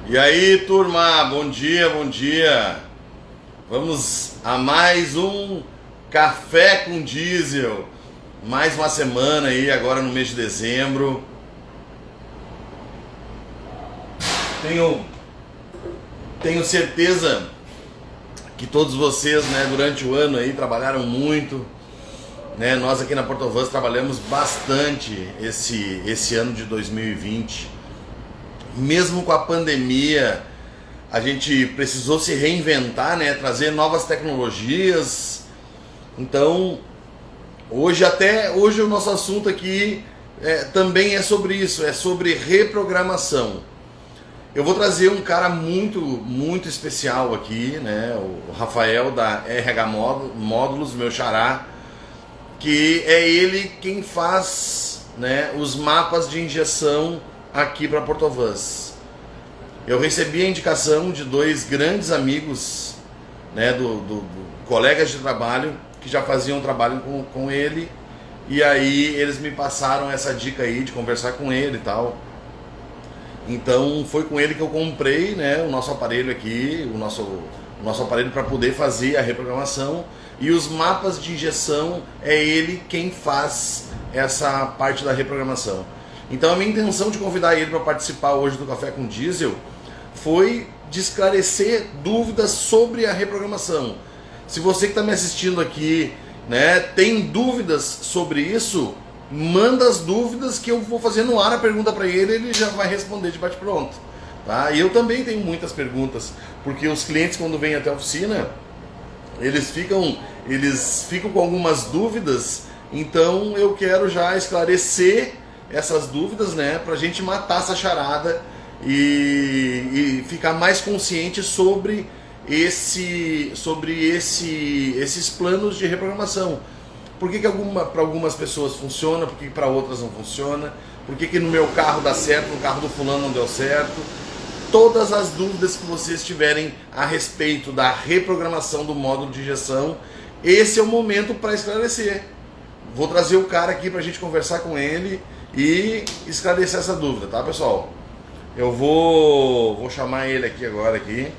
E aí, turma, bom dia, bom dia. Vamos a mais um Café com Diesel. Mais uma semana aí, agora no mês de dezembro. Tenho certeza que todos vocês, né, durante o ano aí trabalharam muito, né? Nós aqui na Portovans trabalhamos bastante esse ano de 2020. Mesmo com a pandemia, a gente precisou se reinventar, né? Trazer novas tecnologias. Então, hoje o nosso assunto aqui também é sobre isso, é sobre reprogramação. Eu vou trazer um cara muito especial aqui, né? O Rafael da RH Módulos, meu xará, que é ele quem faz, né, os mapas de injeção aqui para Portovans. Eu recebi a indicação de dois grandes amigos, né, do colegas de trabalho que já faziam trabalho com ele, e aí eles me passaram essa dica aí de conversar com ele e tal. Então foi com ele que eu comprei, né, o nosso aparelho aqui, o nosso aparelho para poder fazer a reprogramação, e os mapas de injeção é ele quem faz essa parte da reprogramação. Então a minha intenção de convidar ele para participar hoje do Café com Diesel foi de esclarecer dúvidas sobre a reprogramação. Se você que está me assistindo aqui, né, tem dúvidas sobre isso, manda as dúvidas que eu vou fazer no ar a pergunta para ele, ele já vai responder de bate-pronto. Tá? E eu também tenho muitas perguntas, porque os clientes quando vêm até a oficina, eles ficam com algumas dúvidas, então eu quero já esclarecer essas dúvidas, né, pra gente matar essa charada e ficar mais consciente sobre esses planos de reprogramação. Por que para algumas pessoas funciona, por que para outras não funciona, por que no meu carro dá certo, no carro do fulano não deu certo. Todas as dúvidas que vocês tiverem a respeito da reprogramação do módulo de injeção, esse é o momento para esclarecer. Vou trazer o cara aqui para a gente conversar com ele e esclarecer essa dúvida, tá, pessoal? Eu vou chamar ele aqui agora aqui.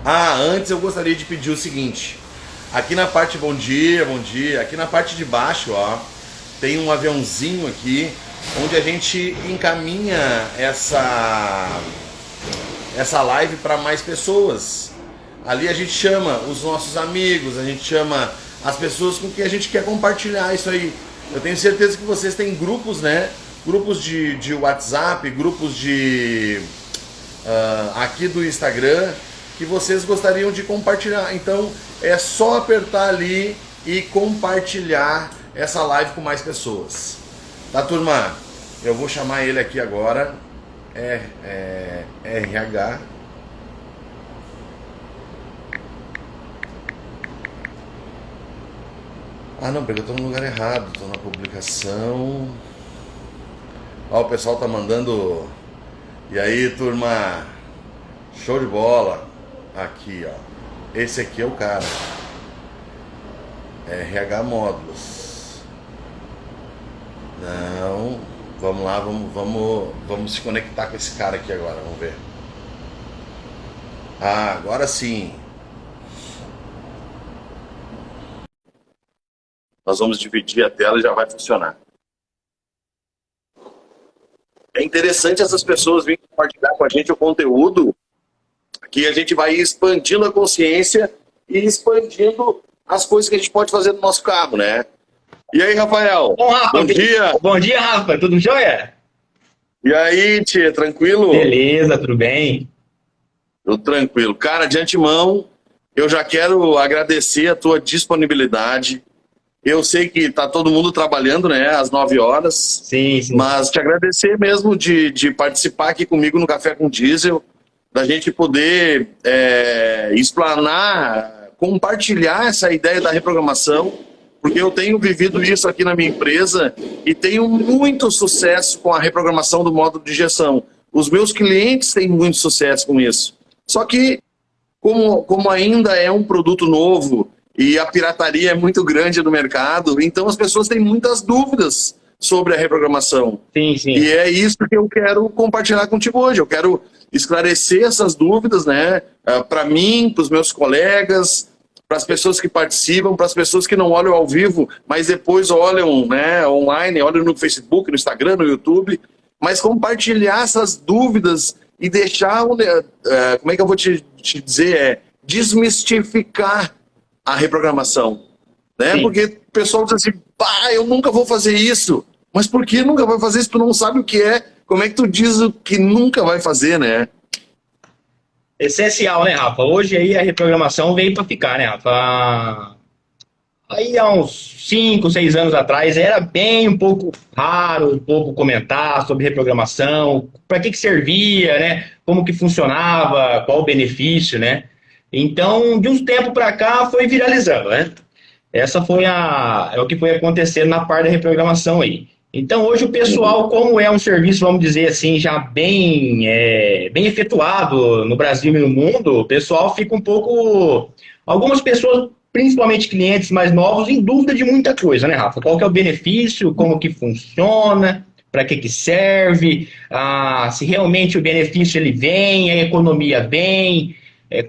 Antes eu gostaria de pedir o seguinte. Aqui na parte, bom dia, aqui na parte de baixo, ó, tem um aviãozinho aqui, onde a gente encaminha essa live para mais pessoas. Ali a gente chama os nossos amigos, a gente chama as pessoas com quem a gente quer compartilhar isso aí. Eu tenho certeza que vocês têm grupos, né? Grupos de WhatsApp, grupos aqui do Instagram, que vocês gostariam de compartilhar. Então é só apertar ali e compartilhar essa live com mais pessoas. Tá, turma? Eu vou chamar ele aqui agora. RH. Não, porque eu tô no lugar errado. Tô na publicação. Ó, o pessoal tá mandando. E aí, turma? Show de bola. Aqui, ó. Esse aqui é o cara. RH Módulos. Não. Vamos lá, vamos se conectar com esse cara aqui agora. Vamos ver. Agora sim. Nós vamos dividir a tela e já vai funcionar. É interessante essas pessoas virem compartilhar com a gente o conteúdo, que a gente vai expandindo a consciência e expandindo as coisas que a gente pode fazer no nosso carro, né? E aí, Rafael? Bom, Rafa, bom dia! Bom dia, Rafa. Tudo jóia? E aí, Tchê, tranquilo? Beleza, tudo bem? Tudo tranquilo. Cara, de antemão, eu já quero agradecer a tua disponibilidade. Eu sei que tá todo mundo trabalhando, né, às 9 horas. Sim. Mas te agradecer mesmo de participar aqui comigo no Café com Diesel, da gente poder explanar, compartilhar essa ideia da reprogramação, porque eu tenho vivido isso aqui na minha empresa e tenho muito sucesso com a reprogramação do módulo de injeção. Os meus clientes têm muito sucesso com isso. Só que, como ainda é um produto novo e a pirataria é muito grande no mercado, então as pessoas têm muitas dúvidas sobre a reprogramação. Sim, sim. E é isso que eu quero compartilhar contigo hoje. Eu quero esclarecer essas dúvidas, né? Para mim, para os meus colegas, para as pessoas que participam, para as pessoas que não olham ao vivo, mas depois olham, né, online, olham no Facebook, no Instagram, no YouTube, mas compartilhar essas dúvidas e deixar, como é que eu vou te dizer, desmistificar a reprogramação, né? Sim. Porque o pessoal diz assim, pá, eu nunca vou fazer isso. Mas por que nunca vai fazer isso? Tu não sabe o que é. Como é que tu diz o que nunca vai fazer, né? Essencial, né, Rafa? Hoje aí a reprogramação veio para ficar, né, Rafa? Aí há uns 5, 6 anos atrás era bem um pouco raro, um pouco comentar sobre reprogramação, para que servia, né? Como que funcionava, qual o benefício, né? Então, de uns tempo para cá foi viralizando, né? Essa foi é o que foi acontecendo na parte da reprogramação aí. Então, hoje o pessoal, como é um serviço, vamos dizer assim, já bem efetuado no Brasil e no mundo, o pessoal fica um pouco... Algumas pessoas, principalmente clientes mais novos, em dúvida de muita coisa, né, Rafa? Qual que é o benefício, como que funciona, para que serve, se realmente o benefício ele vem, a economia vem,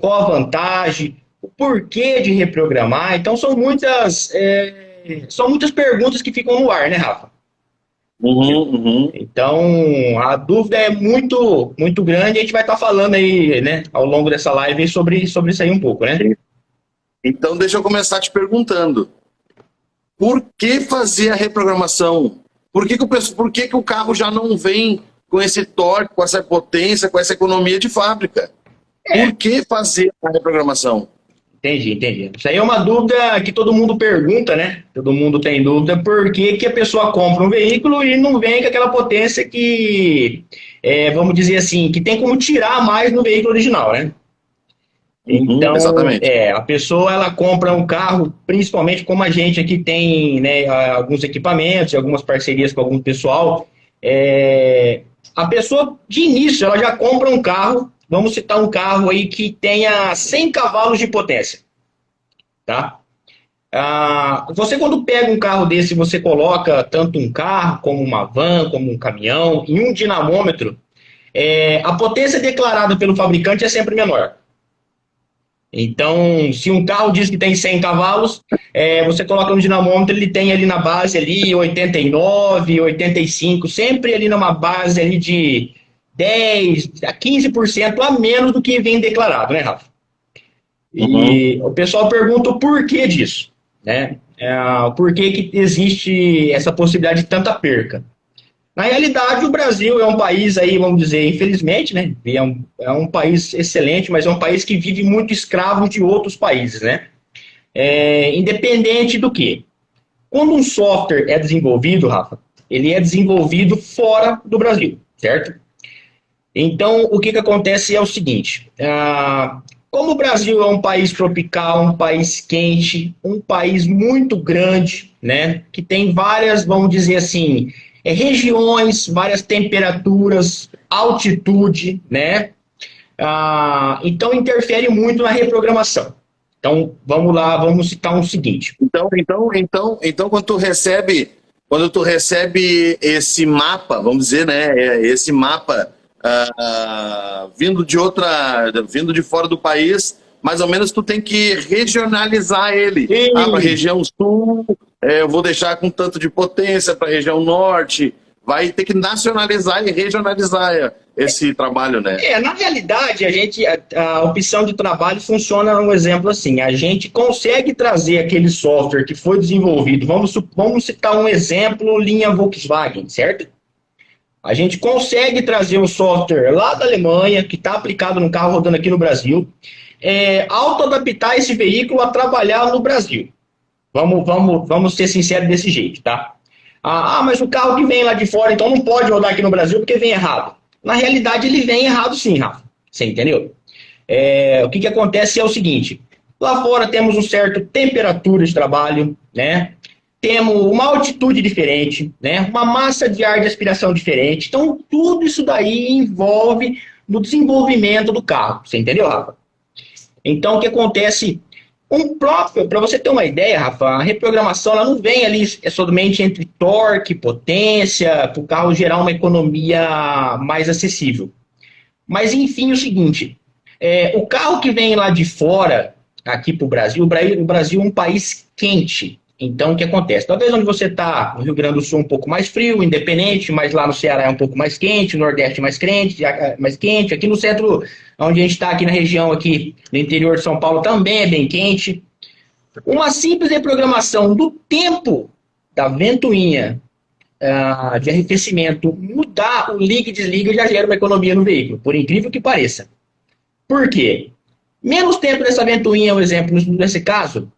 qual a vantagem, o porquê de reprogramar. Então, são muitas perguntas que ficam no ar, né, Rafa? Então, a dúvida é muito, muito grande. A gente vai estar falando aí, né, ao longo dessa live sobre isso aí um pouco, né? Então, deixa eu começar te perguntando. Por que fazer a reprogramação? Por que o carro já não vem com esse torque, com essa potência, com essa economia de fábrica? Por que fazer a reprogramação? Entendi. Isso aí é uma dúvida que todo mundo pergunta, né? Todo mundo tem dúvida por que a pessoa compra um veículo e não vem com aquela potência que, vamos dizer assim, que tem como tirar mais no veículo original, né? Então, exatamente. A pessoa ela compra um carro, principalmente como a gente aqui tem, né, alguns equipamentos, algumas parcerias com algum pessoal, a pessoa de início ela já compra um carro. Vamos citar um carro aí que tenha 100 cavalos de potência, tá? Você quando pega um carro desse, você coloca tanto um carro, como uma van, como um caminhão, em um dinamômetro, a potência declarada pelo fabricante é sempre menor. Então, se um carro diz que tem 100 cavalos, você coloca no dinamômetro, ele tem ali na base ali 89, 85, sempre ali numa base ali de 10 a 15% a menos do que vem declarado, né, Rafa? E o pessoal pergunta o porquê disso, né? O porquê que existe essa possibilidade de tanta perca. Na realidade, o Brasil é um país aí, vamos dizer, infelizmente, né? É um país excelente, mas é um país que vive muito escravo de outros países, né? Independente do quê? Quando um software é desenvolvido, Rafa, ele é desenvolvido fora do Brasil, certo? Então, o que acontece é o seguinte, como o Brasil é um país tropical, um país quente, um país muito grande, né, que tem várias, vamos dizer assim, regiões, várias temperaturas, altitude, né, então interfere muito na reprogramação. Então, vamos lá, vamos citar um seguinte. Então quando tu recebe esse mapa, vamos dizer, né, esse mapa vindo de fora do país, mais ou menos tu tem que regionalizar ele. Para a região sul, eu vou deixar com tanto de potência, para a região norte, vai ter que nacionalizar e regionalizar esse trabalho, né? Na realidade, a opção de trabalho funciona um exemplo assim, a gente consegue trazer aquele software que foi desenvolvido, vamos citar um exemplo, linha Volkswagen, certo? A gente consegue trazer um software lá da Alemanha, que está aplicado no carro rodando aqui no Brasil, auto-adaptar esse veículo a trabalhar no Brasil. Vamos ser sinceros desse jeito, tá? Mas o carro que vem lá de fora, então não pode rodar aqui no Brasil porque vem errado. Na realidade, ele vem errado sim, Rafa. Você entendeu? O que acontece é o seguinte, lá fora temos um certo temperatura de trabalho, né? Temos uma altitude diferente, né? Uma massa de ar de aspiração diferente. Então, tudo isso daí envolve no desenvolvimento do carro. Você entendeu, Rafa? Então, o que acontece? Para você ter uma ideia, Rafa, a reprogramação ela não vem ali somente entre torque, potência, para o carro gerar uma economia mais acessível. Mas, enfim, o seguinte, o carro que vem lá de fora, aqui para o Brasil é um país quente. Então, o que acontece? Talvez onde você está, no Rio Grande do Sul, um pouco mais frio, independente, mas lá no Ceará é um pouco mais quente, no Nordeste mais quente. Aqui no centro, onde a gente está, aqui na região, aqui no interior de São Paulo, também é bem quente. Uma simples reprogramação do tempo da ventoinha de arrefecimento, mudar o liga e desliga já gera uma economia no veículo, por incrível que pareça. Por quê? Menos tempo dessa ventoinha, um exemplo, nesse caso,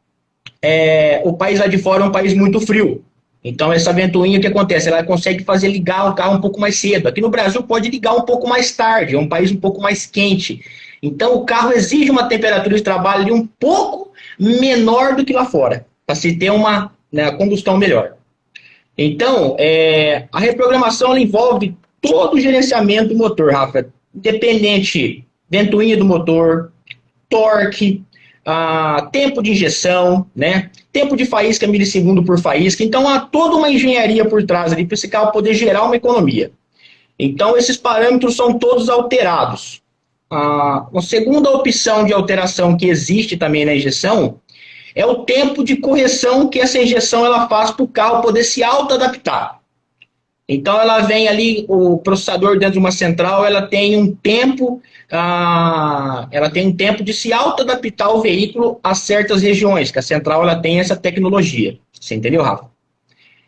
o país lá de fora é um país muito frio. Então, essa ventoinha, o que acontece? Ela consegue fazer ligar o carro um pouco mais cedo. Aqui no Brasil pode ligar um pouco mais tarde, é um país um pouco mais quente. Então, o carro exige uma temperatura de trabalho ali um pouco menor do que lá fora, para se ter uma combustão melhor. Então, a reprogramação ela envolve todo o gerenciamento do motor, Rafa. Independente, ventoinha do motor, torque, tempo de injeção, né? Tempo de faísca, milissegundo por faísca. Então, há toda uma engenharia por trás ali para esse carro poder gerar uma economia. Então, esses parâmetros são todos alterados. A segunda opção de alteração que existe também na injeção é o tempo de correção que essa injeção ela faz para o carro poder se auto-adaptar. Então, ela vem ali, o processador dentro de uma central, ela tem um tempo de se auto-adaptar o veículo a certas regiões, que a central ela tem essa tecnologia. Você entendeu, Rafa?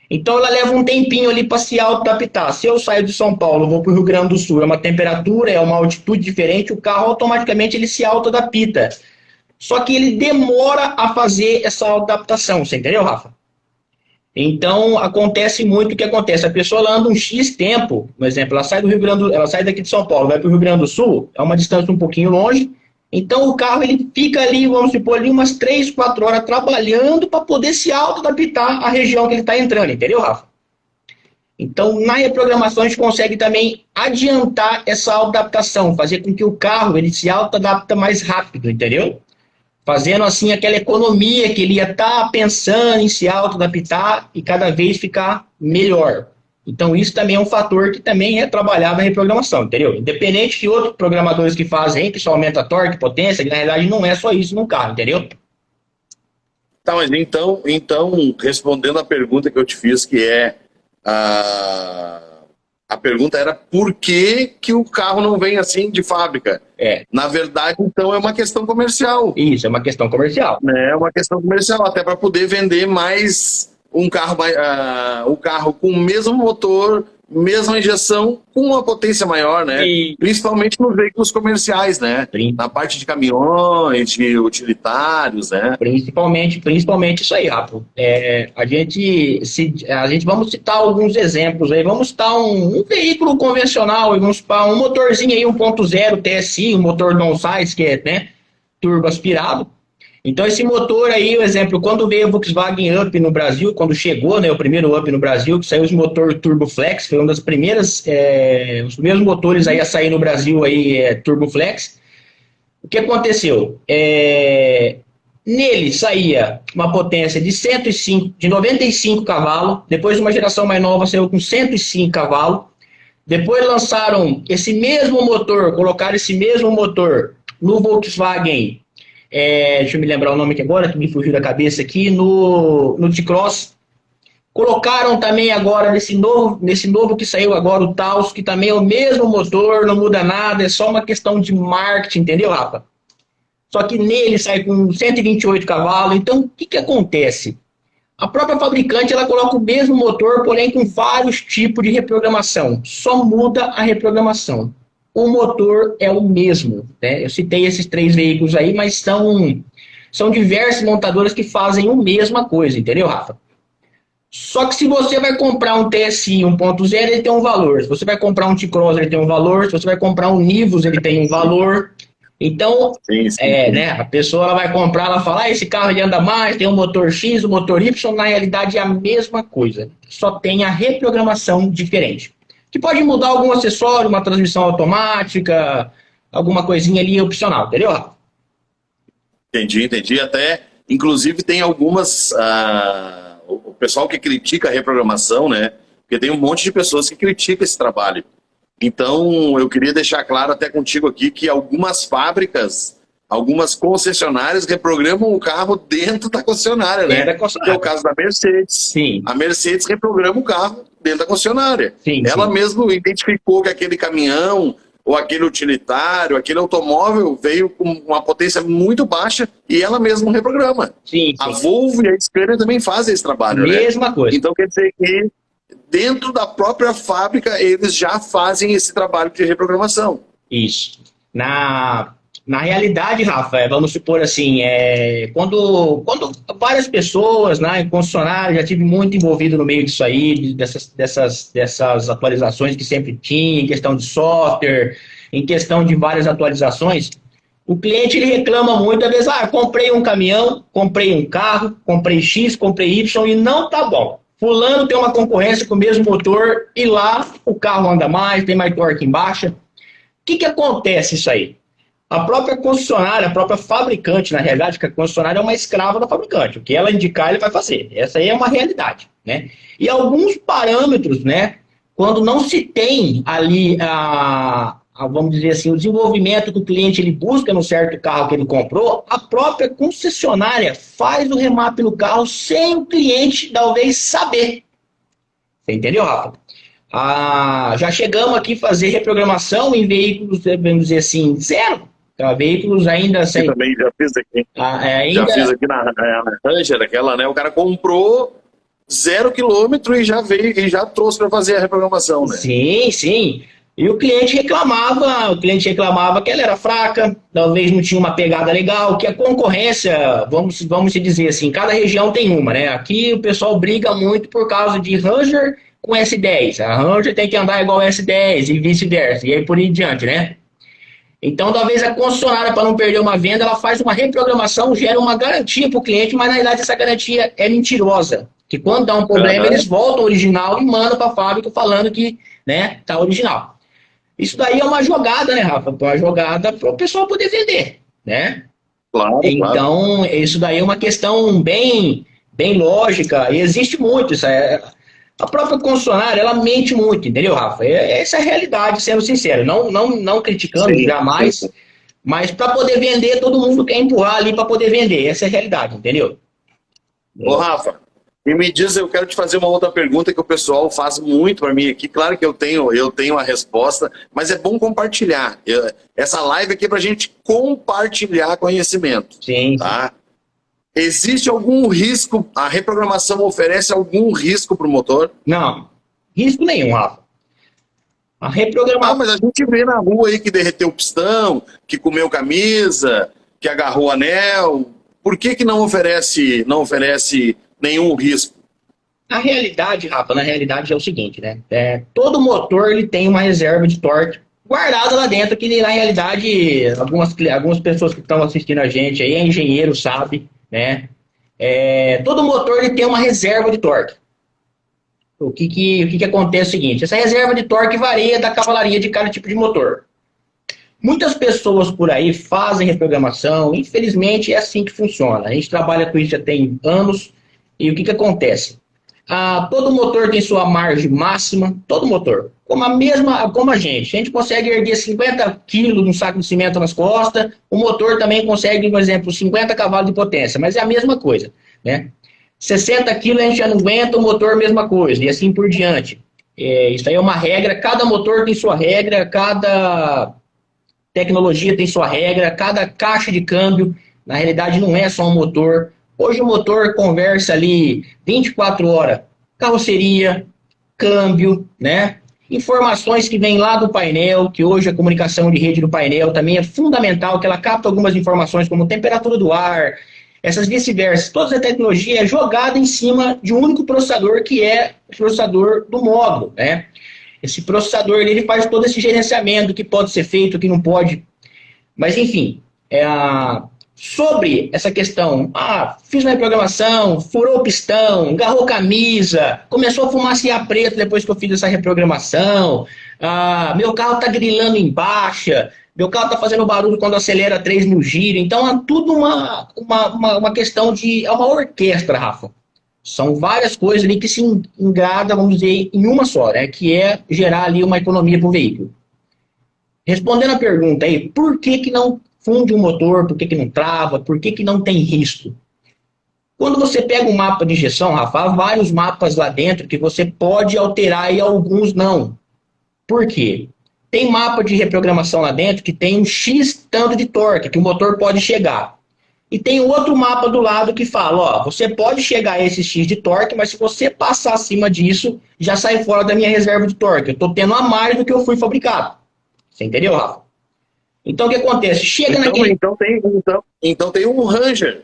Então, ela leva um tempinho ali para se auto-adaptar. Se eu saio de São Paulo, vou para o Rio Grande do Sul, é uma temperatura, é uma altitude diferente, o carro automaticamente ele se auto-adapta. Só que ele demora a fazer essa adaptação, você entendeu, Rafa? Então, acontece muito o que acontece. A pessoa ela anda um X tempo, por exemplo, ela sai daqui de São Paulo, vai para o Rio Grande do Sul, é uma distância um pouquinho longe, então o carro ele fica ali, vamos supor, ali umas 3, 4 horas trabalhando para poder se auto-adaptar à região que ele está entrando, entendeu, Rafa? Então, na reprogramação, a gente consegue também adiantar essa adaptação, fazer com que o carro ele se auto-adapta mais rápido, entendeu? Fazendo assim aquela economia que ele ia estar pensando em se auto-adaptar e cada vez ficar melhor. Então isso também é um fator que também é trabalhado na reprogramação, entendeu? Independente de outros programadores que fazem, que só aumenta a torque, potência, que na realidade não é só isso no carro, entendeu? Tá, mas então respondendo a pergunta que eu te fiz, que é a pergunta era por que o carro não vem assim de fábrica? Na verdade, então, é uma questão comercial. Isso, é uma questão comercial. É uma questão comercial, até para poder vender mais um carro, o carro com o mesmo motor, mesma injeção, com uma potência maior, né? Principalmente nos veículos comerciais, né? Na parte de caminhões, de utilitários, né? Principalmente isso aí, Rafa. A gente vamos citar alguns exemplos aí. Vamos citar um veículo convencional, vamos citar um motorzinho aí 1.0 TSI, um motor downsize, que é, né, turbo aspirado. Então, esse motor aí, o exemplo, quando veio o Volkswagen Up no Brasil, quando chegou, né, o primeiro Up no Brasil, que saiu o motor Turbo Flex, foi um das primeiras, os primeiros motores aí a sair no Brasil aí, Turbo Flex. O que aconteceu? Nele saía uma potência de 95 cavalos, depois uma geração mais nova saiu com 105 cavalos, depois lançaram esse mesmo motor, colocaram esse mesmo motor no Volkswagen. Deixa eu me lembrar o nome aqui agora, que me fugiu da cabeça aqui, no T-Cross. Colocaram também agora, nesse novo que saiu agora, o Taos, que também é o mesmo motor, não muda nada, é só uma questão de marketing, entendeu, Rafa? Só que nele sai com 128 cavalos, então o que acontece? A própria fabricante ela coloca o mesmo motor, porém com vários tipos de reprogramação, só muda a reprogramação. O motor é o mesmo, né? Eu citei esses 3 veículos aí, mas são diversas montadoras que fazem a mesma coisa, entendeu, Rafa? Só que se você vai comprar um TSI 1.0, ele tem um valor. Se você vai comprar um T-Cross, ele tem um valor. Se você vai comprar um Nivus, ele tem um valor. Então, sim. Né, a pessoa ela vai comprar, ela fala, esse carro ele anda mais, tem um motor X, um motor Y, na realidade é a mesma coisa. Só tem a reprogramação diferente. Que pode mudar algum acessório, uma transmissão automática, alguma coisinha ali opcional, entendeu? Entendi. Até Inclusive tem algumas, o pessoal que critica a reprogramação, né? Porque tem um monte de pessoas que criticam esse trabalho. Então eu queria deixar claro até contigo aqui que algumas fábricas, algumas concessionárias reprogramam o carro dentro da concessionária, né? É o caso da Mercedes. Sim. A Mercedes reprograma o carro dentro da concessionária. Sim, ela sim. mesmo identificou que aquele caminhão ou aquele utilitário, aquele automóvel veio com uma potência muito baixa e ela mesma reprograma. Sim, sim. A Volvo e a Scania também fazem esse trabalho, Mesma coisa. Então quer dizer que dentro da própria fábrica eles já fazem esse trabalho de reprogramação. Isso. Na realidade, Rafa, vamos supor assim, quando várias pessoas, né, em concessionário, já tive muito envolvido no meio disso aí, dessas atualizações que sempre tinha, em questão de software, em questão de várias atualizações, o cliente ele reclama muito, às vezes, comprei um caminhão, comprei um carro, comprei X, comprei Y e não tá bom. Fulano tem uma concorrência com o mesmo motor e lá o carro anda mais, tem mais torque em baixa. O que acontece isso aí? A própria concessionária, a própria fabricante, na realidade, que a concessionária é uma escrava da fabricante. O que ela indicar, ele vai fazer. Essa aí é uma realidade, né? E alguns parâmetros, né? Quando não se tem ali, vamos dizer assim, o desenvolvimento que o cliente ele busca no certo carro que ele comprou, a própria concessionária faz o remap no carro sem o cliente, talvez, saber. Você entendeu, Rafa? Já chegamos aqui a fazer reprogramação em veículos, vamos dizer assim, zero. Veículos ainda sem... Eu também já fiz aqui. Já fiz aqui na Ranger, aquela, né? O cara comprou 0 km e já veio e já trouxe para fazer a reprogramação, né? Sim, sim. E o cliente reclamava que ela era fraca, talvez não tinha uma pegada legal, que a concorrência, vamos se dizer assim, cada região tem uma, né? Aqui o pessoal briga muito por causa de Ranger com S10. A Ranger tem que andar igual S10 e vice-versa, e aí por aí em diante, né? Então, talvez a concessionária, para não perder uma venda, ela faz uma reprogramação, gera uma garantia para o cliente, mas na verdade essa garantia é mentirosa. Que quando dá um problema, eles voltam ao original e mandam para a fábrica falando que, né, tá original. Isso daí é uma jogada, né, Rafa? Uma jogada para o pessoal poder vender, né? Claro, então, claro. Isso daí é uma questão bem lógica, e existe muito isso. A própria concessionária, ela mente muito, entendeu, Rafa? Essa é a realidade, sendo sincero. Não criticando jamais, sim. Mas para poder vender, todo mundo quer empurrar ali para poder vender. Essa é a realidade, entendeu? Ô, Rafa, e me diz, eu quero te fazer uma outra pergunta que o pessoal faz muito para mim aqui. Claro que eu tenho a resposta, mas é bom compartilhar. Essa live aqui é para a gente compartilhar conhecimento. Sim. Tá? Existe algum risco? A reprogramação oferece algum risco para o motor? Não, risco nenhum, Rafa. A reprogramação... mas a gente vê na rua aí que derreteu o pistão, que comeu camisa, que agarrou o anel. Por que não oferece nenhum risco? A realidade, Rafa, na realidade é o seguinte, né? Todo motor ele tem uma reserva de torque guardada lá dentro, que na realidade algumas pessoas que estão assistindo a gente aí, engenheiro, sabe, né? Todo motor ele tem uma reserva de torque. O que acontece é o seguinte, essa reserva de torque varia da cavalaria de cada tipo de motor. Muitas pessoas por aí fazem reprogramação, infelizmente é assim que funciona. A gente trabalha com isso já tem anos, e o que acontece? Todo motor tem sua margem máxima, todo motor, como a gente consegue erguer 50 quilos num saco de cimento nas costas, o motor também consegue, por exemplo, 50 cavalos de potência, mas é a mesma coisa, né? 60 quilos a gente já não aguenta, o motor mesma coisa, e assim por diante. Isso aí é uma regra, cada motor tem sua regra, cada tecnologia tem sua regra, cada caixa de câmbio, na realidade não é só um motor. Hoje o motor conversa ali 24 horas, carroceria, câmbio, né? Informações que vêm lá do painel, que hoje a comunicação de rede do painel também é fundamental, que ela capta algumas informações como temperatura do ar, essas vice-versa. Toda a tecnologia é jogada em cima de um único processador, que é o processador do módulo, né? Esse processador ele faz todo esse gerenciamento, o que pode ser feito, o que não pode. Mas enfim, sobre essa questão, fiz uma reprogramação, furou o pistão, agarrou camisa, começou a fumaciar preto depois que eu fiz essa reprogramação, meu carro está grilando em baixa, Meu carro está fazendo barulho quando acelera 3.000 giros. Então é tudo uma questão de... É uma orquestra, Rafa. São várias coisas ali que se engrada, vamos dizer, em uma só, né? Que é gerar ali uma economia para o veículo. Respondendo a pergunta aí, por que que não funde o motor, por que que não trava, por que que não tem risco? Quando você pega um mapa de injeção, Rafa, há vários mapas lá dentro que você pode alterar e alguns não. Por quê? Tem mapa de reprogramação lá dentro que tem um X tanto de torque que o motor pode chegar. E tem outro mapa do lado que fala, ó, você pode chegar a esse X de torque, mas se você passar acima disso, já sai fora da minha reserva de torque. Eu estou tendo a mais do que eu fui fabricado. Você entendeu, Rafa? Então, o que acontece? Chega naquele... Então tem um Ranger.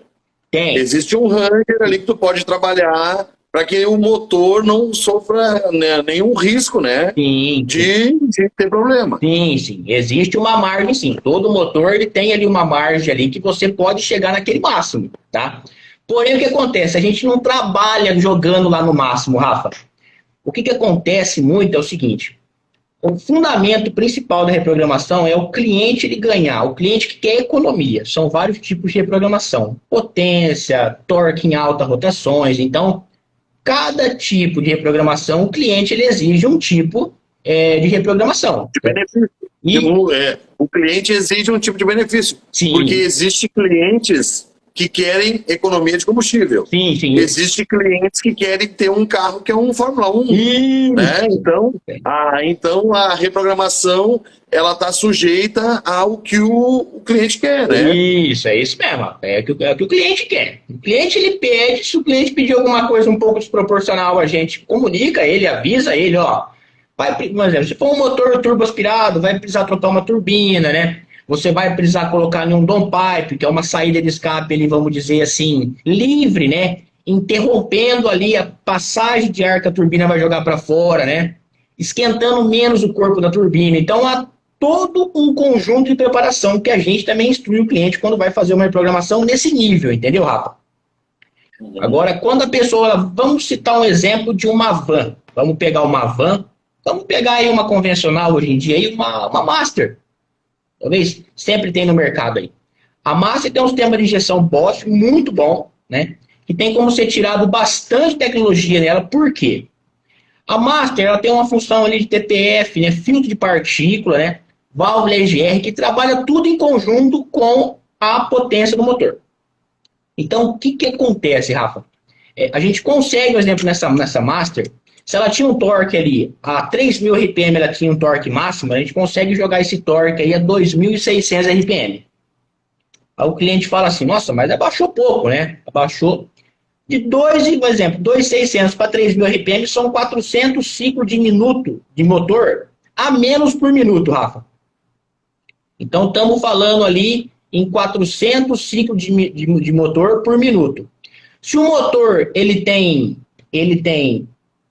Tem. Existe um Ranger ali que tu pode trabalhar para que o motor não sofra, né, nenhum risco, né? Sim. De ter problema. Sim, sim. Existe uma margem, sim. Todo motor ele tem ali uma margem ali que você pode chegar naquele máximo, tá? Porém, o que acontece? A gente não trabalha jogando lá no máximo, Rafa. O que acontece muito é o seguinte... O fundamento principal da reprogramação é o cliente ele ganhar, o cliente que quer economia. São vários tipos de reprogramação. Potência, torque em altas rotações. Então, cada tipo de reprogramação, o cliente ele exige um tipo de reprogramação. De benefício. O cliente exige um tipo de benefício. Sim. Porque existem clientes que querem economia de combustível. Sim, sim. Existem clientes que querem ter um carro que é um Fórmula 1. Né? Então a reprogramação ela está sujeita ao que o cliente quer, né? Isso, é isso mesmo. É o que o cliente quer. O cliente ele pede, se o cliente pedir alguma coisa um pouco desproporcional, a gente comunica ele, avisa ele, ó. Vai, por exemplo, se for um motor turbo aspirado, vai precisar trocar uma turbina, né? Você vai precisar colocar em um downpipe, que é uma saída de escape, ali, vamos dizer assim, livre, né? Interrompendo ali a passagem de ar que a turbina vai jogar para fora, né? Esquentando menos o corpo da turbina. Então, há todo um conjunto de preparação que a gente também instrui o cliente quando vai fazer uma reprogramação nesse nível, entendeu, Rafa? Agora, quando a pessoa... Vamos citar um exemplo de uma van. Vamos pegar uma van, vamos pegar aí uma convencional hoje em dia, aí uma Master. Talvez sempre tem no mercado aí. A Master tem um sistema de injeção Bosch muito bom, né? Que tem como ser tirado bastante tecnologia nela. Por quê? A Master ela tem uma função ali de TTF, né? Filtro de partícula, né? Válvula EGR, que trabalha tudo em conjunto com a potência do motor. Então, o que acontece, Rafa? A gente consegue, por exemplo, nessa Master, se ela tinha um torque ali, a 3.000 RPM ela tinha um torque máximo, a gente consegue jogar esse torque aí a 2.600 RPM. Aí o cliente fala assim, nossa, mas abaixou pouco, né? Abaixou de por exemplo, 2.600 para 3.000 RPM são 400 ciclos de minuto de motor a menos por minuto, Rafa. Então, estamos falando ali em 400 ciclos de motor por minuto. Se o motor ele tem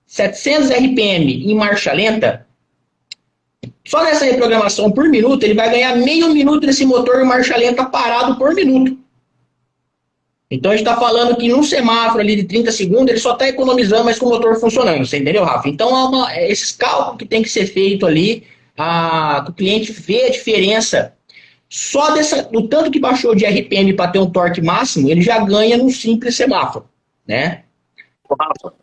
700 RPM em marcha lenta, só nessa reprogramação por minuto, ele vai ganhar meio minuto desse motor em marcha lenta parado por minuto. Então a gente está falando que num semáforo ali de 30 segundos, ele só está economizando, mas com o motor funcionando. Você entendeu, Rafa? Então esses cálculos que tem que ser feito ali, que o cliente vê a diferença. Só do tanto que baixou de RPM para ter um torque máximo, ele já ganha num simples semáforo, né?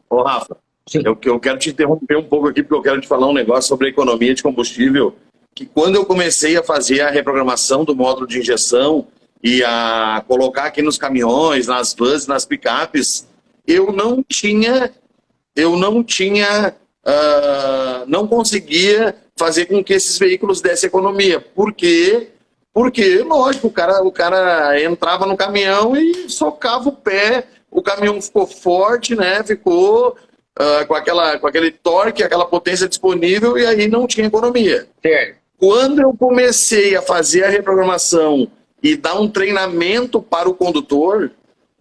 Ô Rafa, eu quero te interromper um pouco aqui, porque eu quero te falar um negócio sobre a economia de combustível, que quando eu comecei a fazer a reprogramação do módulo de injeção e a colocar aqui nos caminhões, nas vans, nas picapes, não conseguia fazer com que esses veículos dessem economia. Por quê? Porque, lógico, o cara entrava no caminhão e socava o pé, o caminhão ficou forte, né? Ficou com aquele torque, aquela potência disponível, e aí não tinha economia. Certo. Quando eu comecei a fazer a reprogramação e dar um treinamento para o condutor,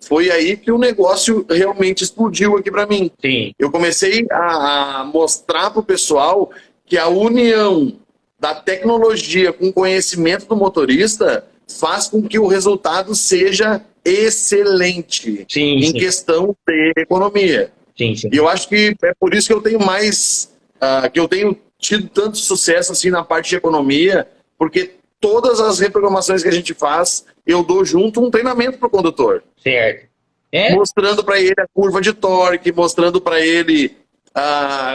foi aí que o negócio realmente explodiu aqui para mim. Sim. Eu comecei a mostrar para o pessoal que a união da tecnologia com o conhecimento do motorista faz com que o resultado seja excelente em questão de economia. Sim. E eu acho que é por isso que eu tenho que eu tenho tido tanto sucesso assim na parte de economia, porque todas as reprogramações que a gente faz, eu dou junto um treinamento para o condutor. Certo. Mostrando para ele a curva de torque, mostrando para ele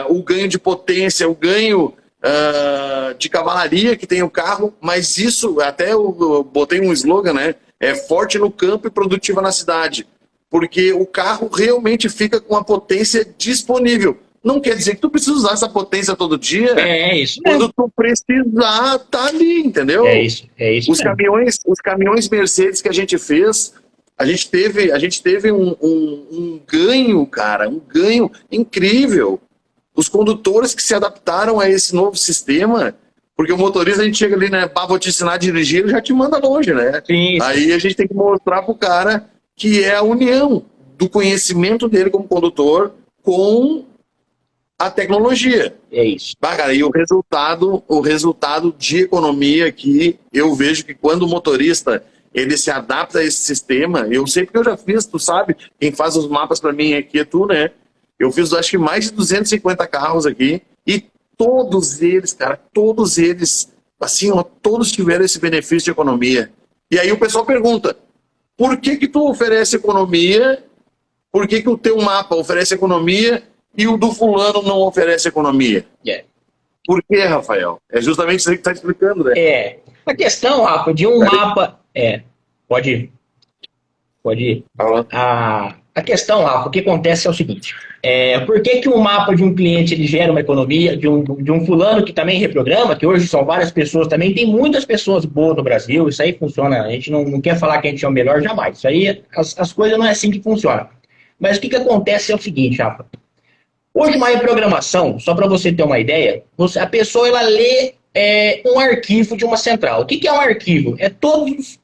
o ganho de potência, o ganho de cavalaria que tem o carro, mas isso, até eu botei um slogan, né? É forte no campo e produtiva na cidade. Porque o carro realmente fica com a potência disponível. Não quer dizer que tu precisa usar essa potência todo dia. É isso mesmo. Quando tu precisar, tá ali, entendeu? É isso os caminhões Mercedes que a gente fez, a gente teve um ganho, cara, um ganho incrível. Os condutores que se adaptaram a esse novo sistema, porque o motorista, a gente chega ali, né, vou te ensinar a dirigir, ele já te manda longe, né? Sim. Aí a gente tem que mostrar pro cara que é a união do conhecimento dele como condutor com a tecnologia. É isso. Cara, e o resultado de economia aqui, eu vejo que quando o motorista ele se adapta a esse sistema, eu sei porque eu já fiz, tu sabe, quem faz os mapas para mim aqui é tu, né? Eu fiz, acho que mais de 250 carros aqui, e todos eles, cara, todos eles, assim, ó, todos tiveram esse benefício de economia. E aí o pessoal pergunta, por que que tu oferece economia? Por que que o teu mapa oferece economia e o do fulano não oferece economia? Por que, Rafael? É justamente isso que você está explicando, né? A questão, Rafa, de um mapa... Pode ir. A questão, Rafa, o que acontece é o seguinte. Por que que um mapa de um cliente ele gera uma economia, de um fulano que também reprograma, que hoje são várias pessoas também, tem muitas pessoas boas no Brasil, isso aí funciona, a gente não quer falar que a gente é o melhor jamais, isso aí, as coisas não é assim que funcionam. Mas o que que acontece é o seguinte, Rafa. Hoje uma reprogramação, só para você ter uma ideia, a pessoa ela lê um arquivo de uma central. O que que é um arquivo? É todos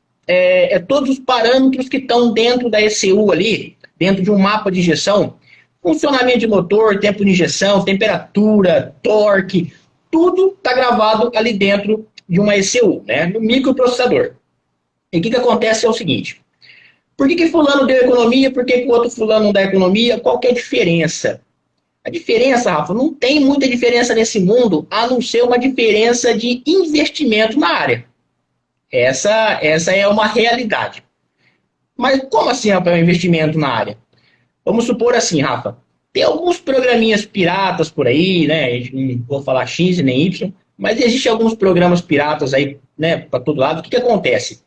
os parâmetros que estão dentro da ECU ali, dentro de um mapa de injeção, funcionamento de motor, tempo de injeção, temperatura, torque, tudo está gravado ali dentro de uma ECU, né, no microprocessador. E o que que acontece é o seguinte, por que que fulano deu economia, por que que o outro fulano não dá economia, qual que é a diferença? A diferença, Rafa, não tem muita diferença nesse mundo, a não ser uma diferença de investimento na área. Essa é uma realidade. Mas como assim, Rafa, é um investimento na área? Vamos supor assim, Rafa, tem alguns programinhas piratas por aí, né? Não vou falar X nem Y, mas existem alguns programas piratas aí, né, para todo lado. O que que acontece?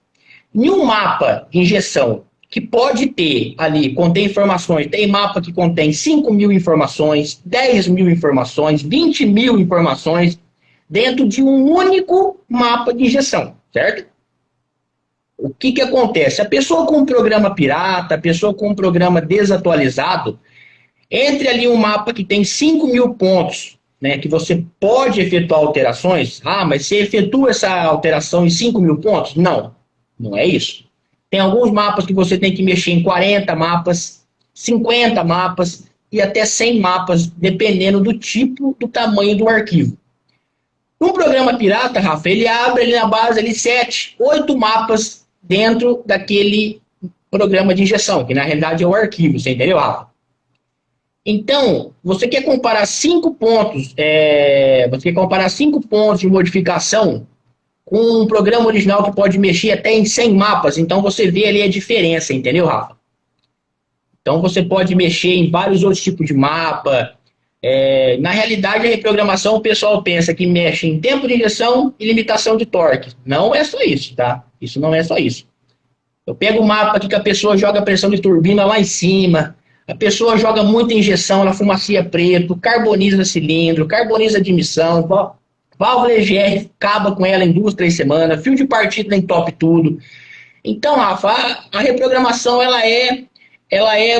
Em um mapa de injeção que pode ter ali, contém informações, tem mapa que contém 5.000 informações, 10.000 informações, 20.000 informações dentro de um único mapa de injeção, certo? O que que acontece? A pessoa com um programa pirata, a pessoa com um programa desatualizado, entre ali um mapa que tem 5.000 pontos, né, que você pode efetuar alterações. Mas você efetua essa alteração em 5.000 pontos? Não, não é isso. Tem alguns mapas que você tem que mexer em 40 mapas, 50 mapas e até 100 mapas, dependendo do tipo, do tamanho do arquivo. Um programa pirata, Rafa, ele abre ali na base ali 7, 8 mapas dentro daquele programa de injeção, que na realidade é o arquivo, você entendeu, Rafa? Então, você quer comparar 5 pontos, de modificação com um programa original que pode mexer até em 100 mapas, então você vê ali a diferença, entendeu, Rafa? Então você pode mexer em vários outros tipos de mapa. Na realidade, a reprogramação, o pessoal pensa que mexe em tempo de injeção e limitação de torque. Não é só isso, tá? Isso não é só isso. Eu pego o mapa aqui que a pessoa joga a pressão de turbina lá em cima, a pessoa joga muita injeção, ela fumacia preto, carboniza cilindro, carboniza admissão, válvula EGR acaba com ela em 2, 3 semanas, fio de partida entope tudo. Então, Rafa, a reprogramação ela é,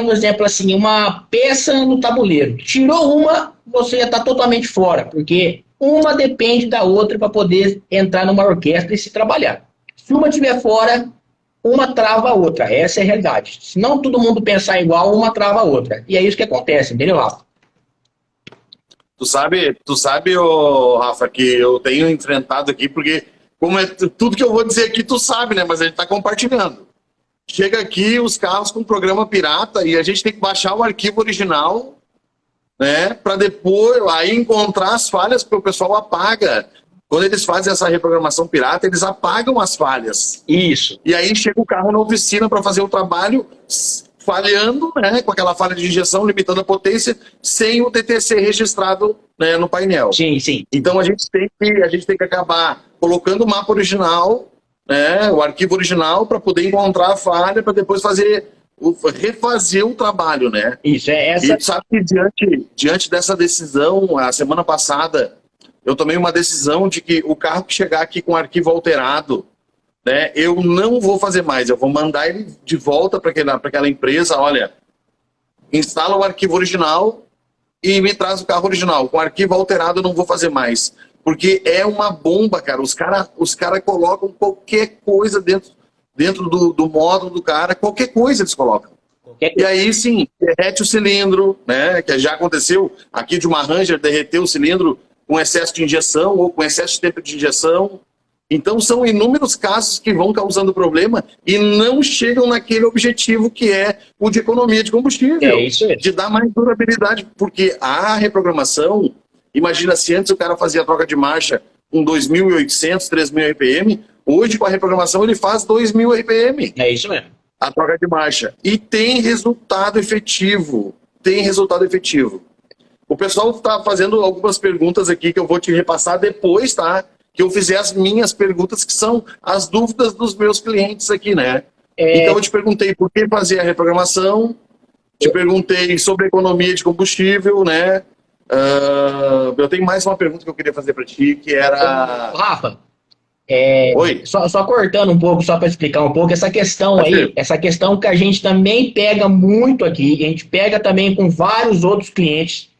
por exemplo, assim, uma peça no tabuleiro. Tirou uma, você já está totalmente fora, porque uma depende da outra para poder entrar numa orquestra e se trabalhar. Se uma estiver fora, uma trava a outra. Essa é a realidade. Se não todo mundo pensar igual, uma trava a outra. E é isso que acontece, entendeu, Rafa? Tu sabe, Rafa, que eu tenho enfrentado aqui, porque como é tudo que eu vou dizer aqui, tu sabe, né? Mas a gente está compartilhando. Chega aqui os carros com programa pirata e a gente tem que baixar o arquivo original, né? Para depois aí encontrar as falhas que o pessoal apaga. Quando eles fazem essa reprogramação pirata, eles apagam as falhas. Isso. E aí chega o carro na oficina para fazer o trabalho falhando, né, com aquela falha de injeção, limitando a potência, sem o TTC registrado, né, no painel. Sim, sim. Então a gente tem que acabar colocando o mapa original, né, o arquivo original, para poder encontrar a falha, para depois refazer o trabalho, né? Isso, é essa. E sabe que diante dessa decisão, a semana passada, eu tomei uma decisão de que o carro que chegar aqui com arquivo alterado, né, eu não vou fazer mais, eu vou mandar ele de volta para aquela empresa, olha, instala o arquivo original e me traz o carro original. Com arquivo alterado eu não vou fazer mais. Porque é uma bomba, cara. Os cara colocam qualquer coisa dentro do módulo do cara, qualquer coisa eles colocam. E aí sim, derrete o cilindro, né? Que já aconteceu aqui de uma Ranger derreter o cilindro com excesso de injeção ou com excesso de tempo de injeção. Então são inúmeros casos que vão causando problema e não chegam naquele objetivo que é o de economia de combustível. É isso aí. De dar mais durabilidade, porque a reprogramação, imagina se antes o cara fazia a troca de marcha com 2.800, 3.000 RPM, hoje com a reprogramação ele faz 2.000 RPM. É isso mesmo. A troca de marcha. E tem resultado efetivo. O pessoal está fazendo algumas perguntas aqui que eu vou te repassar depois, tá? Que eu fizer as minhas perguntas, que são as dúvidas dos meus clientes aqui, né? Então eu te perguntei por que fazer a reprogramação, te perguntei sobre economia de combustível, né? Eu tenho mais uma pergunta que eu queria fazer para ti, que era... Rafa, Oi? só cortando um pouco, só para explicar um pouco, essa questão aí, essa questão que a gente também pega muito aqui, a gente pega também com vários outros clientes.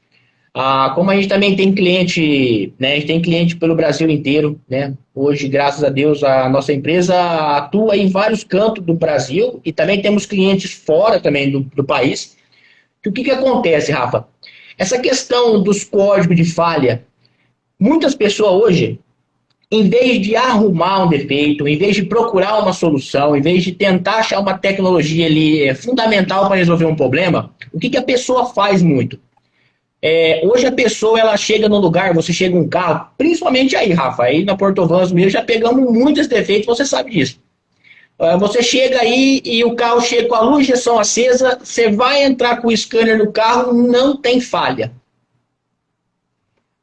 Como a gente também tem cliente, né, a gente tem cliente pelo Brasil inteiro, né? Hoje, graças a Deus, a nossa empresa atua em vários cantos do Brasil e também temos clientes fora também do país. E o que acontece, Rafa? Essa questão dos códigos de falha, muitas pessoas hoje, em vez de arrumar um defeito, em vez de procurar uma solução, em vez de tentar achar uma tecnologia ali fundamental para resolver um problema, o que a pessoa faz muito? Hoje a pessoa, ela chega num lugar, você chega um carro, principalmente aí, Rafa, aí na Portovans mesmo, já pegamos muitos defeitos, você sabe disso. Você chega aí e o carro chega com a luz de injeção acesa, você vai entrar com o scanner no carro, não tem falha.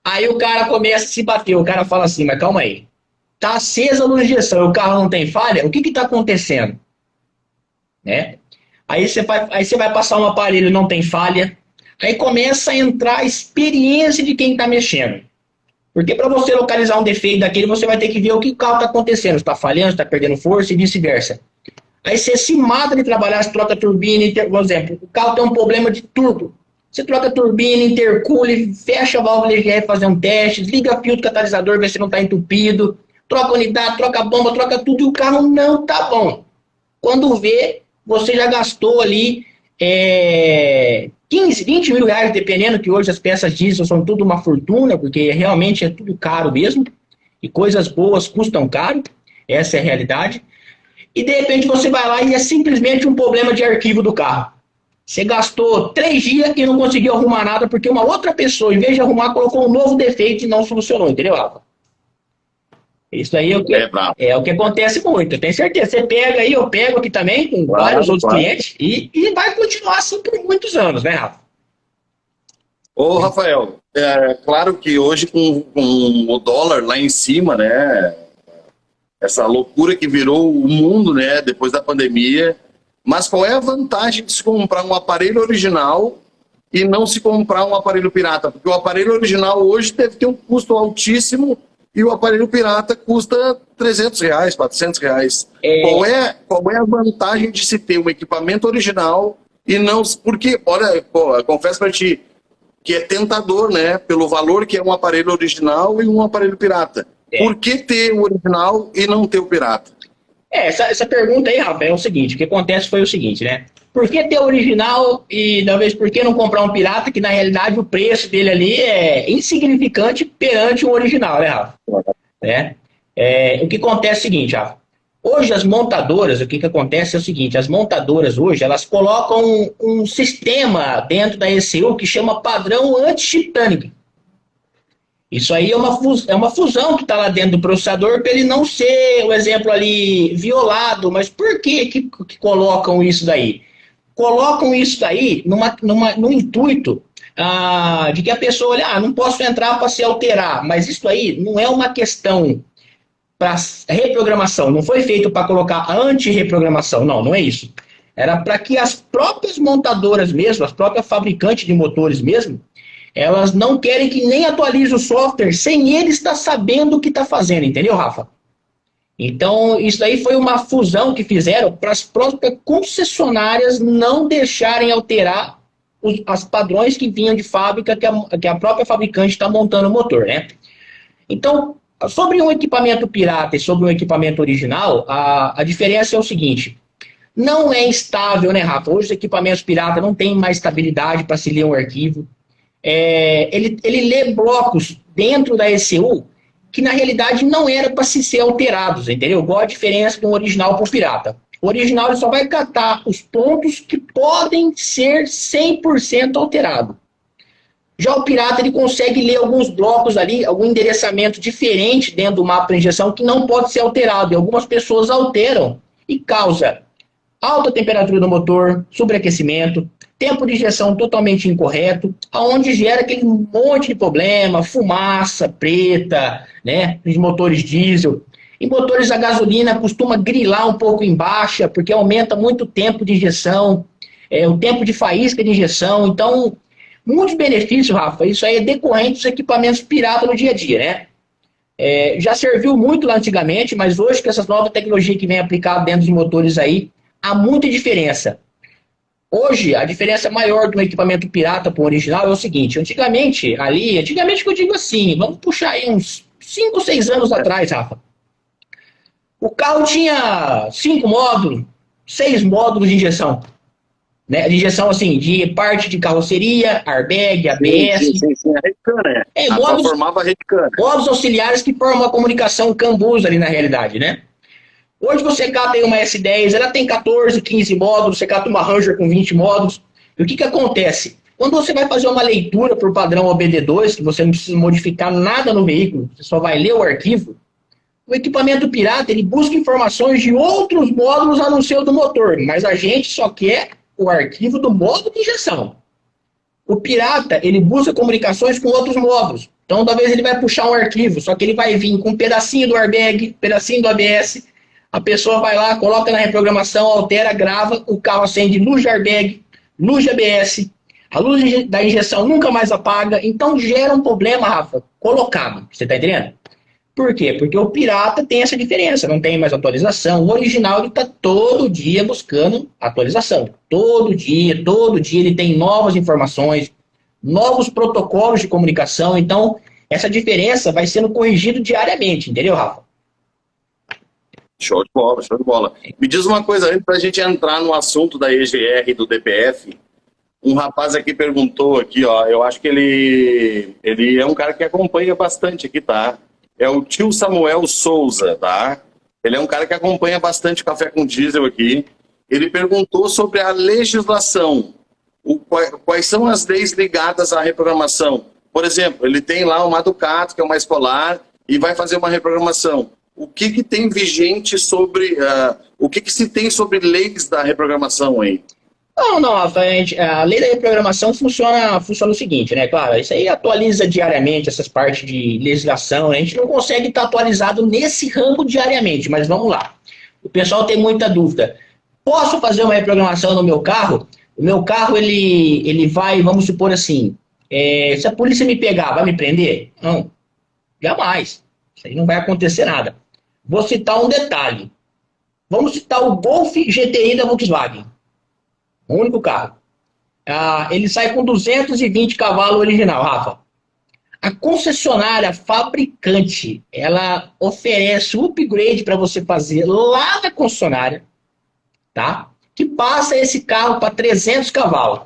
Aí o cara começa a se bater, o cara fala assim, mas calma aí, tá acesa a luz de injeção e o carro não tem falha? O que está acontecendo? Né? Aí você vai passar um aparelho e não tem falha. Aí começa a entrar a experiência de quem está mexendo. Porque para você localizar um defeito daquele, você vai ter que ver o que o carro está acontecendo. Se está falhando, se está perdendo força e vice-versa. Aí você se mata de trabalhar, você troca turbina, por exemplo, o carro tem um problema de turbo. Você troca turbina, intercule, fecha a válvula EGR, fazer um teste, desliga fio do catalisador, vê se não está entupido, troca unidade, troca bomba, troca tudo e o carro não está bom. Quando vê, você já gastou ali 15, 20 mil reais, dependendo, que hoje as peças diesel são tudo uma fortuna, porque realmente é tudo caro mesmo, e coisas boas custam caro, essa é a realidade, e de repente você vai lá e é simplesmente um problema de arquivo do carro. Você gastou 3 dias e não conseguiu arrumar nada, porque uma outra pessoa, em vez de arrumar, colocou um novo defeito e não solucionou, entendeu, Rafa? Isso aí é o que acontece muito, eu tenho certeza. Você pega aí, eu pego aqui também, com vários outros clientes, e vai continuar assim por muitos anos, né, Rafa? Ô, Rafael, claro que hoje com o dólar lá em cima, né, essa loucura que virou o mundo, né, depois da pandemia, mas qual é a vantagem de se comprar um aparelho original e não se comprar um aparelho pirata? Porque o aparelho original hoje deve ter um custo altíssimo e o aparelho pirata custa 300 reais, 400 reais. Qual é a vantagem de se ter um equipamento original e não... Porque, olha, eu confesso para ti que é tentador, né? Pelo valor que é um aparelho original e um aparelho pirata. Por que ter o original e não ter o pirata? Essa pergunta aí, Rafa, é o seguinte, o que acontece foi o seguinte, né? Por que ter o original e, talvez, por que não comprar um pirata, que na realidade o preço dele ali é insignificante perante um original, né, Rafa? O que acontece é o seguinte, Rafa. Hoje as montadoras, o que acontece é o seguinte, as montadoras hoje, elas colocam um sistema dentro da ECU que chama padrão anti-chip Tunning. Isso aí é uma fusão que está lá dentro do processador para ele não ser, o exemplo ali, violado. Mas por que colocam isso daí? Colocam isso daí no intuito de que a pessoa olha, não posso entrar para se alterar. Mas isso aí não é uma questão para reprogramação. Não foi feito para colocar anti-reprogramação. Não, não é isso. Era para que as próprias montadoras mesmo, as próprias fabricantes de motores mesmo, elas não querem que nem atualize o software sem ele estar sabendo o que está fazendo, entendeu, Rafa? Então, isso aí foi uma fusão que fizeram para as próprias concessionárias não deixarem alterar os padrões que vinham de fábrica que a própria fabricante está montando o motor, né? Então, sobre um equipamento pirata e sobre um equipamento original, a diferença é o seguinte: não é estável, né, Rafa? Hoje os equipamentos pirata não têm mais estabilidade para se ler um arquivo. Ele lê blocos dentro da ECU que na realidade não era para se ser alterados, entendeu? Qual a diferença de um original para o pirata? O original ele só vai catar os pontos que podem ser 100% alterados. Já o pirata ele consegue ler alguns blocos ali, algum endereçamento diferente dentro do mapa de injeção que não pode ser alterado. E algumas pessoas alteram e causa alta temperatura do motor, sobreaquecimento, tempo de injeção totalmente incorreto, aonde gera aquele monte de problema, fumaça preta, né, nos motores diesel. Em motores a gasolina costuma grilar um pouco em baixa, porque aumenta muito o tempo de injeção, o tempo de faísca de injeção. Então, muitos benefícios, Rafa, isso aí é decorrente dos equipamentos pirata no dia a dia, né? Já serviu muito lá antigamente, mas hoje com essas novas tecnologias que vem aplicada dentro dos motores aí, há muita diferença. Hoje, a diferença maior do equipamento pirata para o original é o seguinte: antigamente que eu digo assim, vamos puxar aí uns 5, 6 anos atrás, Rafa. O carro tinha 5 módulos, 6 módulos de injeção. Né? De injeção, assim, de parte de carroceria, airbag, ABS. Sim, a rede cana, formava a rede cana. Módulos auxiliares que formam a comunicação CAN-BUS ali na realidade, né? Hoje você cata aí uma S10, ela tem 14, 15 módulos, você cata uma Ranger com 20 módulos. E o que acontece? Quando você vai fazer uma leitura por padrão OBD2, que você não precisa modificar nada no veículo, você só vai ler o arquivo, o equipamento pirata ele busca informações de outros módulos a não ser o do motor, mas a gente só quer o arquivo do módulo de injeção. O pirata, ele busca comunicações com outros módulos. Então, talvez ele vai puxar um arquivo, só que ele vai vir com um pedacinho do airbag, pedacinho do ABS. A pessoa vai lá, coloca na reprogramação, altera, grava, o carro acende luz de airbag, luz de ABS, a luz da injeção nunca mais apaga. Então, gera um problema, Rafa, colocado. Você está entendendo? Por quê? Porque o pirata tem essa diferença, não tem mais atualização. O original ele está todo dia buscando atualização. Todo dia ele tem novas informações, novos protocolos de comunicação. Então, essa diferença vai sendo corrigida diariamente, entendeu, Rafa? Show de bola, show de bola. Me diz uma coisa antes para a gente entrar no assunto da EGR e do DPF. Um rapaz aqui perguntou aqui, ó, eu acho que ele é um cara que acompanha bastante aqui, tá? É o tio Samuel Souza, tá? Ele é um cara que acompanha bastante Café com Diesel aqui. Ele perguntou sobre a legislação. Quais são as leis ligadas à reprogramação? Por exemplo, ele tem lá uma Ducato, que é uma escolar, e vai fazer uma reprogramação. O que tem vigente sobre... o que se tem sobre leis da reprogramação aí? Não, a lei da reprogramação funciona o seguinte, né? Claro, isso aí atualiza diariamente essas partes de legislação. A gente não consegue estar atualizado nesse ramo diariamente, mas vamos lá. O pessoal tem muita dúvida. Posso fazer uma reprogramação no meu carro? O meu carro, ele vai, vamos supor assim, se a polícia me pegar, vai me prender? Não, jamais. Isso aí não vai acontecer nada. Vou citar um detalhe. Vamos citar o Golf GTI da Volkswagen. O único carro. Ele sai com 220 cavalos original, Rafa. A concessionária fabricante, ela oferece um upgrade para você fazer lá na concessionária, tá? Que passa esse carro para 300 cavalos.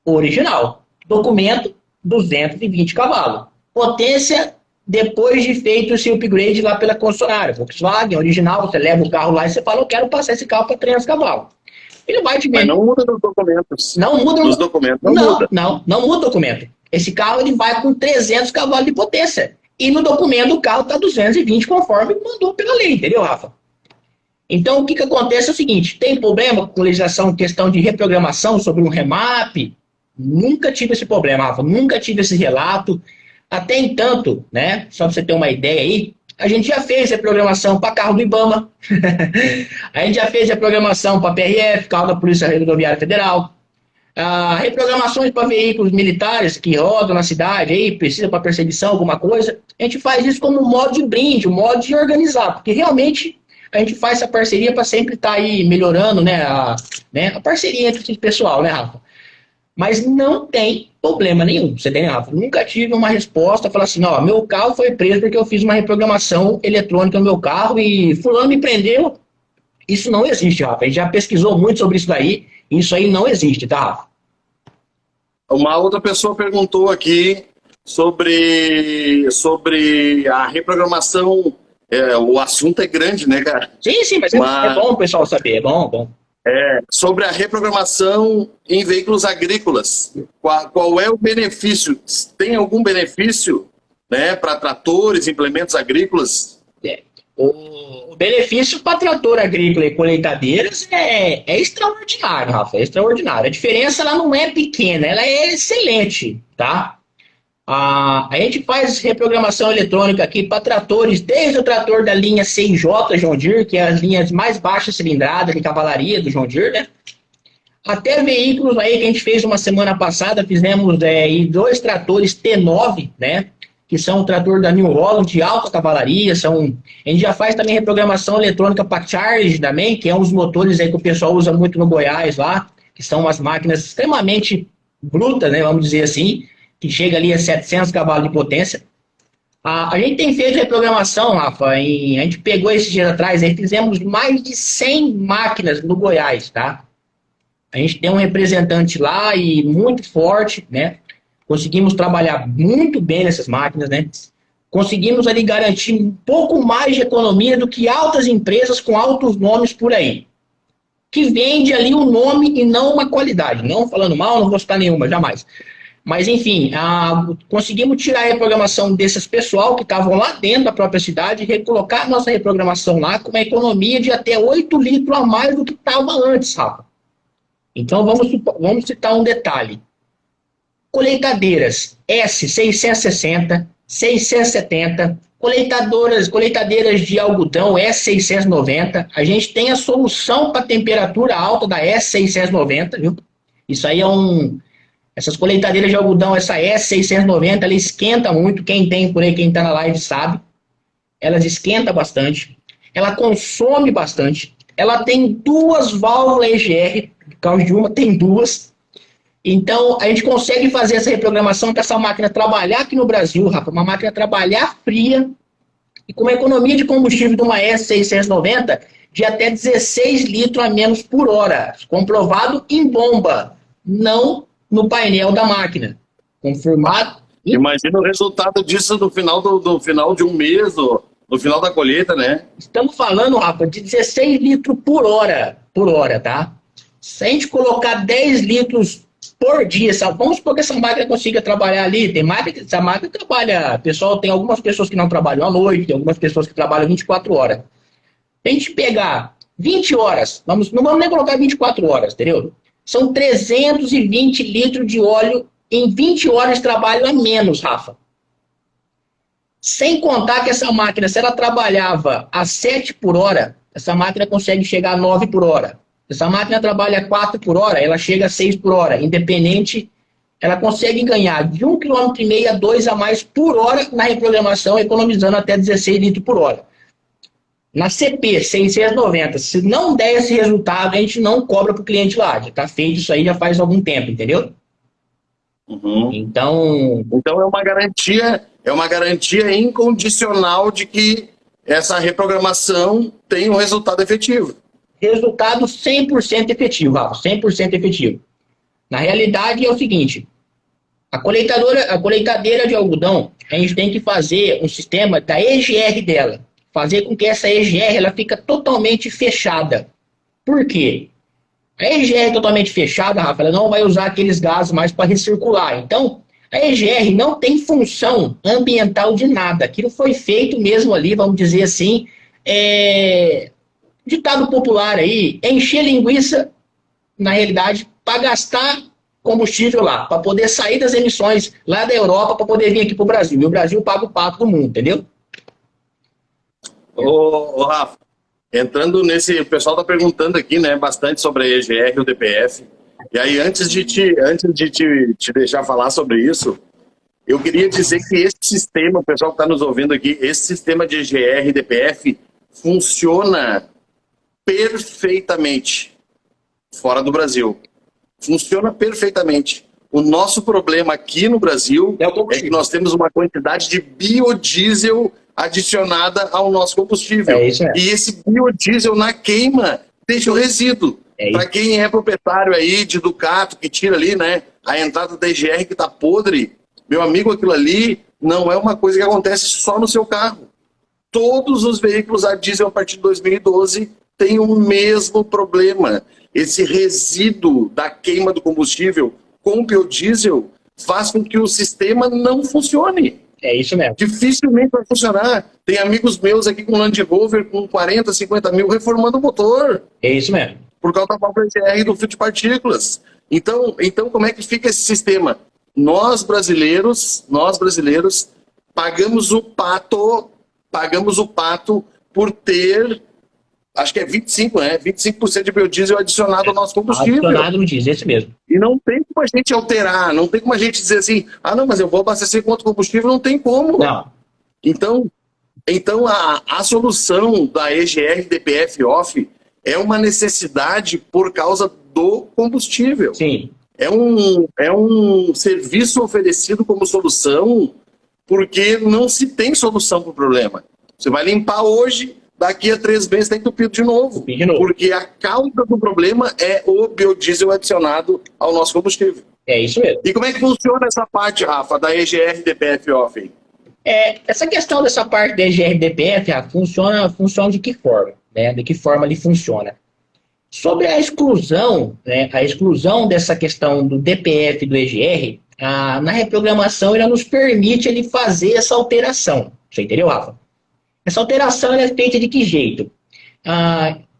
Original. Documento, 220 cavalos. Potência, depois de feito esse upgrade lá pela concessionária. Volkswagen, original, você leva o carro lá e você fala, eu quero passar esse carro para 300 cavalos. Ele vai te Mas não muda nos documentos. Não muda nos documentos. Não muda o documento. esse carro ele vai com 300 cavalos de potência. E no documento o carro está 220 conforme mandou pela lei, entendeu, Rafa? Então, o que acontece é o seguinte, tem problema com legislação, questão de reprogramação sobre um remap? Nunca tive esse problema, Rafa, nunca tive esse relato. Até entanto, né, só para você ter uma ideia aí, a gente já fez a programação para carro do IBAMA, a gente já fez a programação para PRF, carro da Polícia Rodoviária Federal, reprogramações para veículos militares que rodam na cidade, aí precisa para perseguição, alguma coisa, a gente faz isso como um modo de brinde, um modo de organizar, porque realmente a gente faz essa parceria para sempre estar aí melhorando, né, a parceria entre esse pessoal, né, Rafa? Mas não tem problema nenhum, você tem, Rafa? Nunca tive uma resposta, falar assim, ó, meu carro foi preso porque eu fiz uma reprogramação eletrônica no meu carro e fulano me prendeu. Isso não existe, Rafa. A gente já pesquisou muito sobre isso daí, e isso aí não existe, tá, Rafa? Uma outra pessoa perguntou aqui sobre a reprogramação. O assunto é grande, né, cara? Sim, mas é bom o pessoal saber, é bom. Sobre a reprogramação em veículos agrícolas. Qual é o benefício? Tem algum benefício, né, para tratores, implementos agrícolas? O benefício para trator agrícola e colheitadeiras é extraordinário, Rafa, é extraordinário. A diferença ela não é pequena, ela é excelente, tá? A gente faz reprogramação eletrônica aqui para tratores, desde o trator da linha CJ John Deere, que é as linhas mais baixas cilindrada de cavalaria do John Deere, né? Até veículos aí que a gente fez uma semana passada, fizemos 2 tratores T9, né? Que são o trator da New Holland de alta cavalaria, a gente já faz também reprogramação eletrônica para Charge também, que é uns motores aí que o pessoal usa muito no Goiás lá, que são umas máquinas extremamente brutas, né? Vamos dizer assim, que chega ali a 700 cavalos de potência. A gente tem feito reprogramação, Rafa, a gente pegou esses dias atrás, aí fizemos mais de 100 máquinas no Goiás, tá? A gente tem um representante lá e muito forte, né? Conseguimos trabalhar muito bem nessas máquinas, né? Conseguimos ali garantir um pouco mais de economia do que altas empresas com altos nomes por aí. Que vende ali um nome e não uma qualidade. Não falando mal, não vou citar nenhuma, jamais. Mas, enfim, conseguimos tirar a reprogramação desses pessoal que estavam lá dentro da própria cidade e recolocar a nossa reprogramação lá com uma economia de até 8 litros a mais do que estava antes, Rafa. Então, vamos citar um detalhe. Colheitadeiras S660, 670, colheitadeiras de algodão S690. A gente tem a solução para temperatura alta da S690, viu? Isso aí essas colheitadeiras de algodão, essa S690, ela esquenta muito. Quem tem por aí, quem está na live sabe. Elas esquentam bastante. Ela consome bastante. Ela tem 2 válvulas EGR. Por causa de uma, tem 2. Então, a gente consegue fazer essa reprogramação para essa máquina trabalhar aqui no Brasil, Rafa. Uma máquina trabalhar fria e com uma economia de combustível de uma S690 de até 16 litros a menos por hora. Comprovado em bomba. Não no painel da máquina. Confirmado. Imagina o resultado disso no final do final de um mês, no final da colheita, né? Estamos falando, Rafa, de 16 litros por hora, tá? Se a gente colocar 10 litros por dia, sabe? Vamos supor que essa máquina consiga trabalhar ali, essa máquina trabalha, pessoal, tem algumas pessoas que não trabalham à noite, tem algumas pessoas que trabalham 24 horas. Se a gente pegar 20 horas, não vamos nem colocar 24 horas, entendeu? São 320 litros de óleo em 20 horas de trabalho a menos, Rafa. Sem contar que essa máquina, se ela trabalhava a 7 por hora, essa máquina consegue chegar a 9 por hora. Se essa máquina trabalha a 4 por hora, ela chega a 6 por hora. Independente, ela consegue ganhar de 1,5 km a 2 a mais por hora na reprogramação, economizando até 16 litros por hora. Na CP 690, se não der esse resultado, a gente não cobra para o cliente lá. Já está feito isso aí já faz algum tempo, entendeu? Uhum. Então é uma garantia incondicional de que essa reprogramação tem um resultado efetivo. Resultado 100% efetivo, Rafa, 100% efetivo. Na realidade é o seguinte, a colheitadeira de algodão, a gente tem que fazer um sistema da EGR dela. Fazer com que essa EGR ela fica totalmente fechada. Por quê? A EGR totalmente fechada, Rafa, ela não vai usar aqueles gases mais para recircular. Então, A EGR não tem função ambiental de nada. Aquilo foi feito mesmo ali, vamos dizer assim, ditado popular aí, encher linguiça, na realidade, para gastar combustível lá, para poder sair das emissões lá da Europa, para poder vir aqui para o Brasil. E o Brasil paga o pato do mundo, entendeu? Ô, Rafa, entrando nesse, o pessoal está perguntando aqui, né, bastante sobre a EGR e o DPF. E aí, antes de te deixar falar sobre isso, eu queria dizer que esse sistema, o pessoal que está nos ouvindo aqui, esse sistema de EGR e DPF funciona perfeitamente fora do Brasil. Funciona perfeitamente. O nosso problema aqui no Brasil é que nós temos uma quantidade de biodiesel adicionada ao nosso combustível. É isso mesmo. E esse biodiesel na queima deixa o resíduo. Para quem é proprietário aí de Ducato, que tira ali, né, a entrada da EGR que está podre, meu amigo, aquilo ali não é uma coisa que acontece só no seu carro. Todos os veículos a diesel a partir de 2012 têm o mesmo problema. Esse resíduo da queima do combustível com biodiesel faz com que o sistema não funcione. É isso mesmo. Dificilmente vai funcionar. Tem amigos meus aqui com Land Rover com 40, 50 mil reformando o motor. É isso mesmo. Por causa da própria EGR do filtro de partículas. Então, como é que fica esse sistema? Nós brasileiros pagamos o pato por ter, acho que é 25, né? 25% de biodiesel adicionado ao nosso combustível. Adicionado no diesel, esse mesmo. E não tem como a gente alterar, não tem como a gente dizer assim, não, mas eu vou abastecer com outro combustível, não tem como. Não. Então a solução da EGR DPF off é uma necessidade por causa do combustível. Sim. É um serviço oferecido como solução porque não se tem solução para o problema. Você vai limpar hoje, daqui a 3 meses está entupido de novo. Porque a causa do problema é o biodiesel adicionado ao nosso combustível. É isso mesmo. E como é que funciona essa parte, Rafa, da EGR DPF off? Essa questão dessa parte da EGR DPF funciona de que forma? Né? De que forma ele funciona? Sobre a exclusão, né? A exclusão dessa questão do DPF e do EGR, na reprogramação ela nos permite ele fazer essa alteração. Você entendeu, Rafa? Essa alteração ela é feita de que jeito?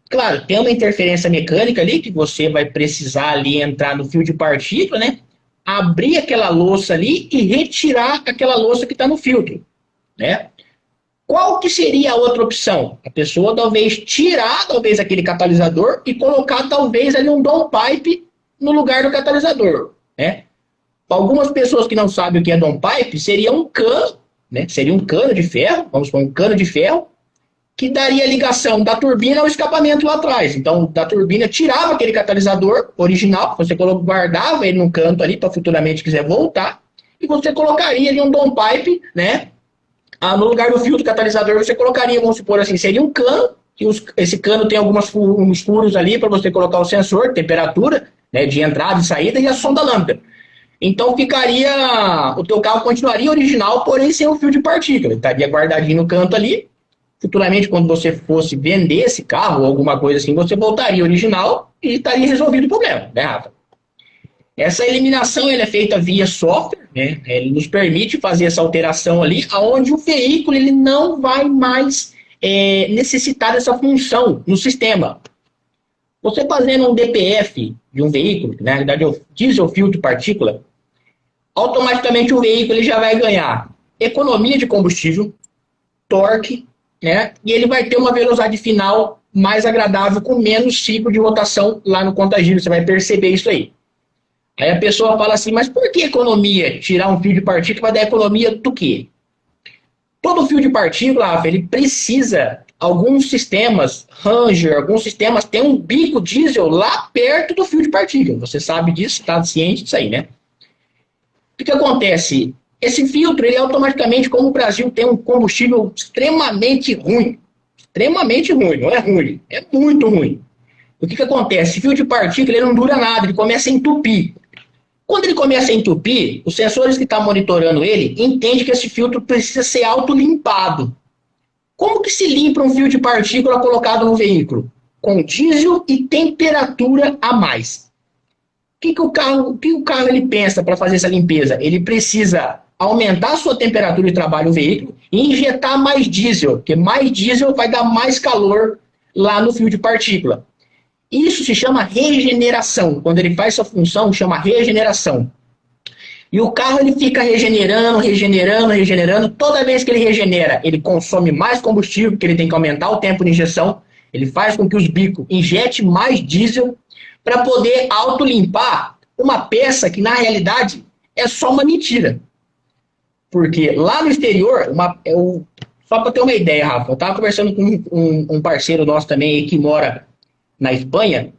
Claro, tem uma interferência mecânica ali, que você vai precisar ali entrar no fio de partícula, né? Abrir aquela louça ali e retirar aquela louça que está no filtro, né? Qual que seria a outra opção? A pessoa talvez tirar aquele catalisador e colocar talvez ali um downpipe no lugar do catalisador, né? Para algumas pessoas que não sabem o que é downpipe, seria um cano, né? Seria um cano de ferro, vamos supor, um cano de ferro, que daria a ligação da turbina ao escapamento lá atrás. Então, da turbina tirava aquele catalisador original, você guardava ele num canto ali para futuramente quiser voltar, e você colocaria ali um downpipe, né? No lugar do filtro catalisador, você colocaria, vamos supor assim, seria um cano, que esse cano tem alguns furos ali para você colocar o sensor, temperatura, né, de entrada e saída, e a sonda lambda. Então o teu carro continuaria original, porém sem o fio de partícula. Ele estaria guardadinho no canto ali. Futuramente, quando você fosse vender esse carro ou alguma coisa assim, você voltaria original e estaria resolvido o problema, né, Rafa? Essa eliminação ela é feita via software, né? Ele nos permite fazer essa alteração ali, onde o veículo ele não vai mais necessitar dessa função no sistema. Você fazendo um DPF de um veículo, que na realidade é o diesel filtro partícula, automaticamente o veículo ele já vai ganhar economia de combustível, torque, né? E ele vai ter uma velocidade final mais agradável, com menos ciclo de rotação lá no contagiro. Você vai perceber isso aí. Aí a pessoa fala assim, mas por que economia? Tirar um fio de partícula vai dar economia do quê? Todo fio de partícula, Rafa, ele precisa, alguns sistemas, Ranger, alguns sistemas têm um bico diesel lá perto do fio de partícula. Você sabe disso, está ciente disso aí, né? O que acontece? Esse filtro, ele automaticamente, como o Brasil tem um combustível extremamente ruim, não é ruim, é muito ruim. O que acontece? Esse fio de partícula ele não dura nada, ele começa a entupir. Quando ele começa a entupir, os sensores que estão monitorando ele entendem que esse filtro precisa ser autolimpado. Como que se limpa um fio de partícula colocado no veículo? Com diesel e temperatura a mais. o carro ele pensa para fazer essa limpeza? Ele precisa aumentar a sua temperatura de trabalho no veículo e injetar mais diesel, porque mais diesel vai dar mais calor lá no fio de partícula. Isso se chama regeneração. Quando ele faz essa função, chama regeneração. E o carro ele fica regenerando. Toda vez que ele regenera, ele consome mais combustível, porque ele tem que aumentar o tempo de injeção. Ele faz com que os bicos injetem mais diesel para poder autolimpar uma peça que, na realidade, é só uma mentira. Porque lá no exterior, só para ter uma ideia, Rafa, eu estava conversando com um parceiro nosso também que mora na Espanha.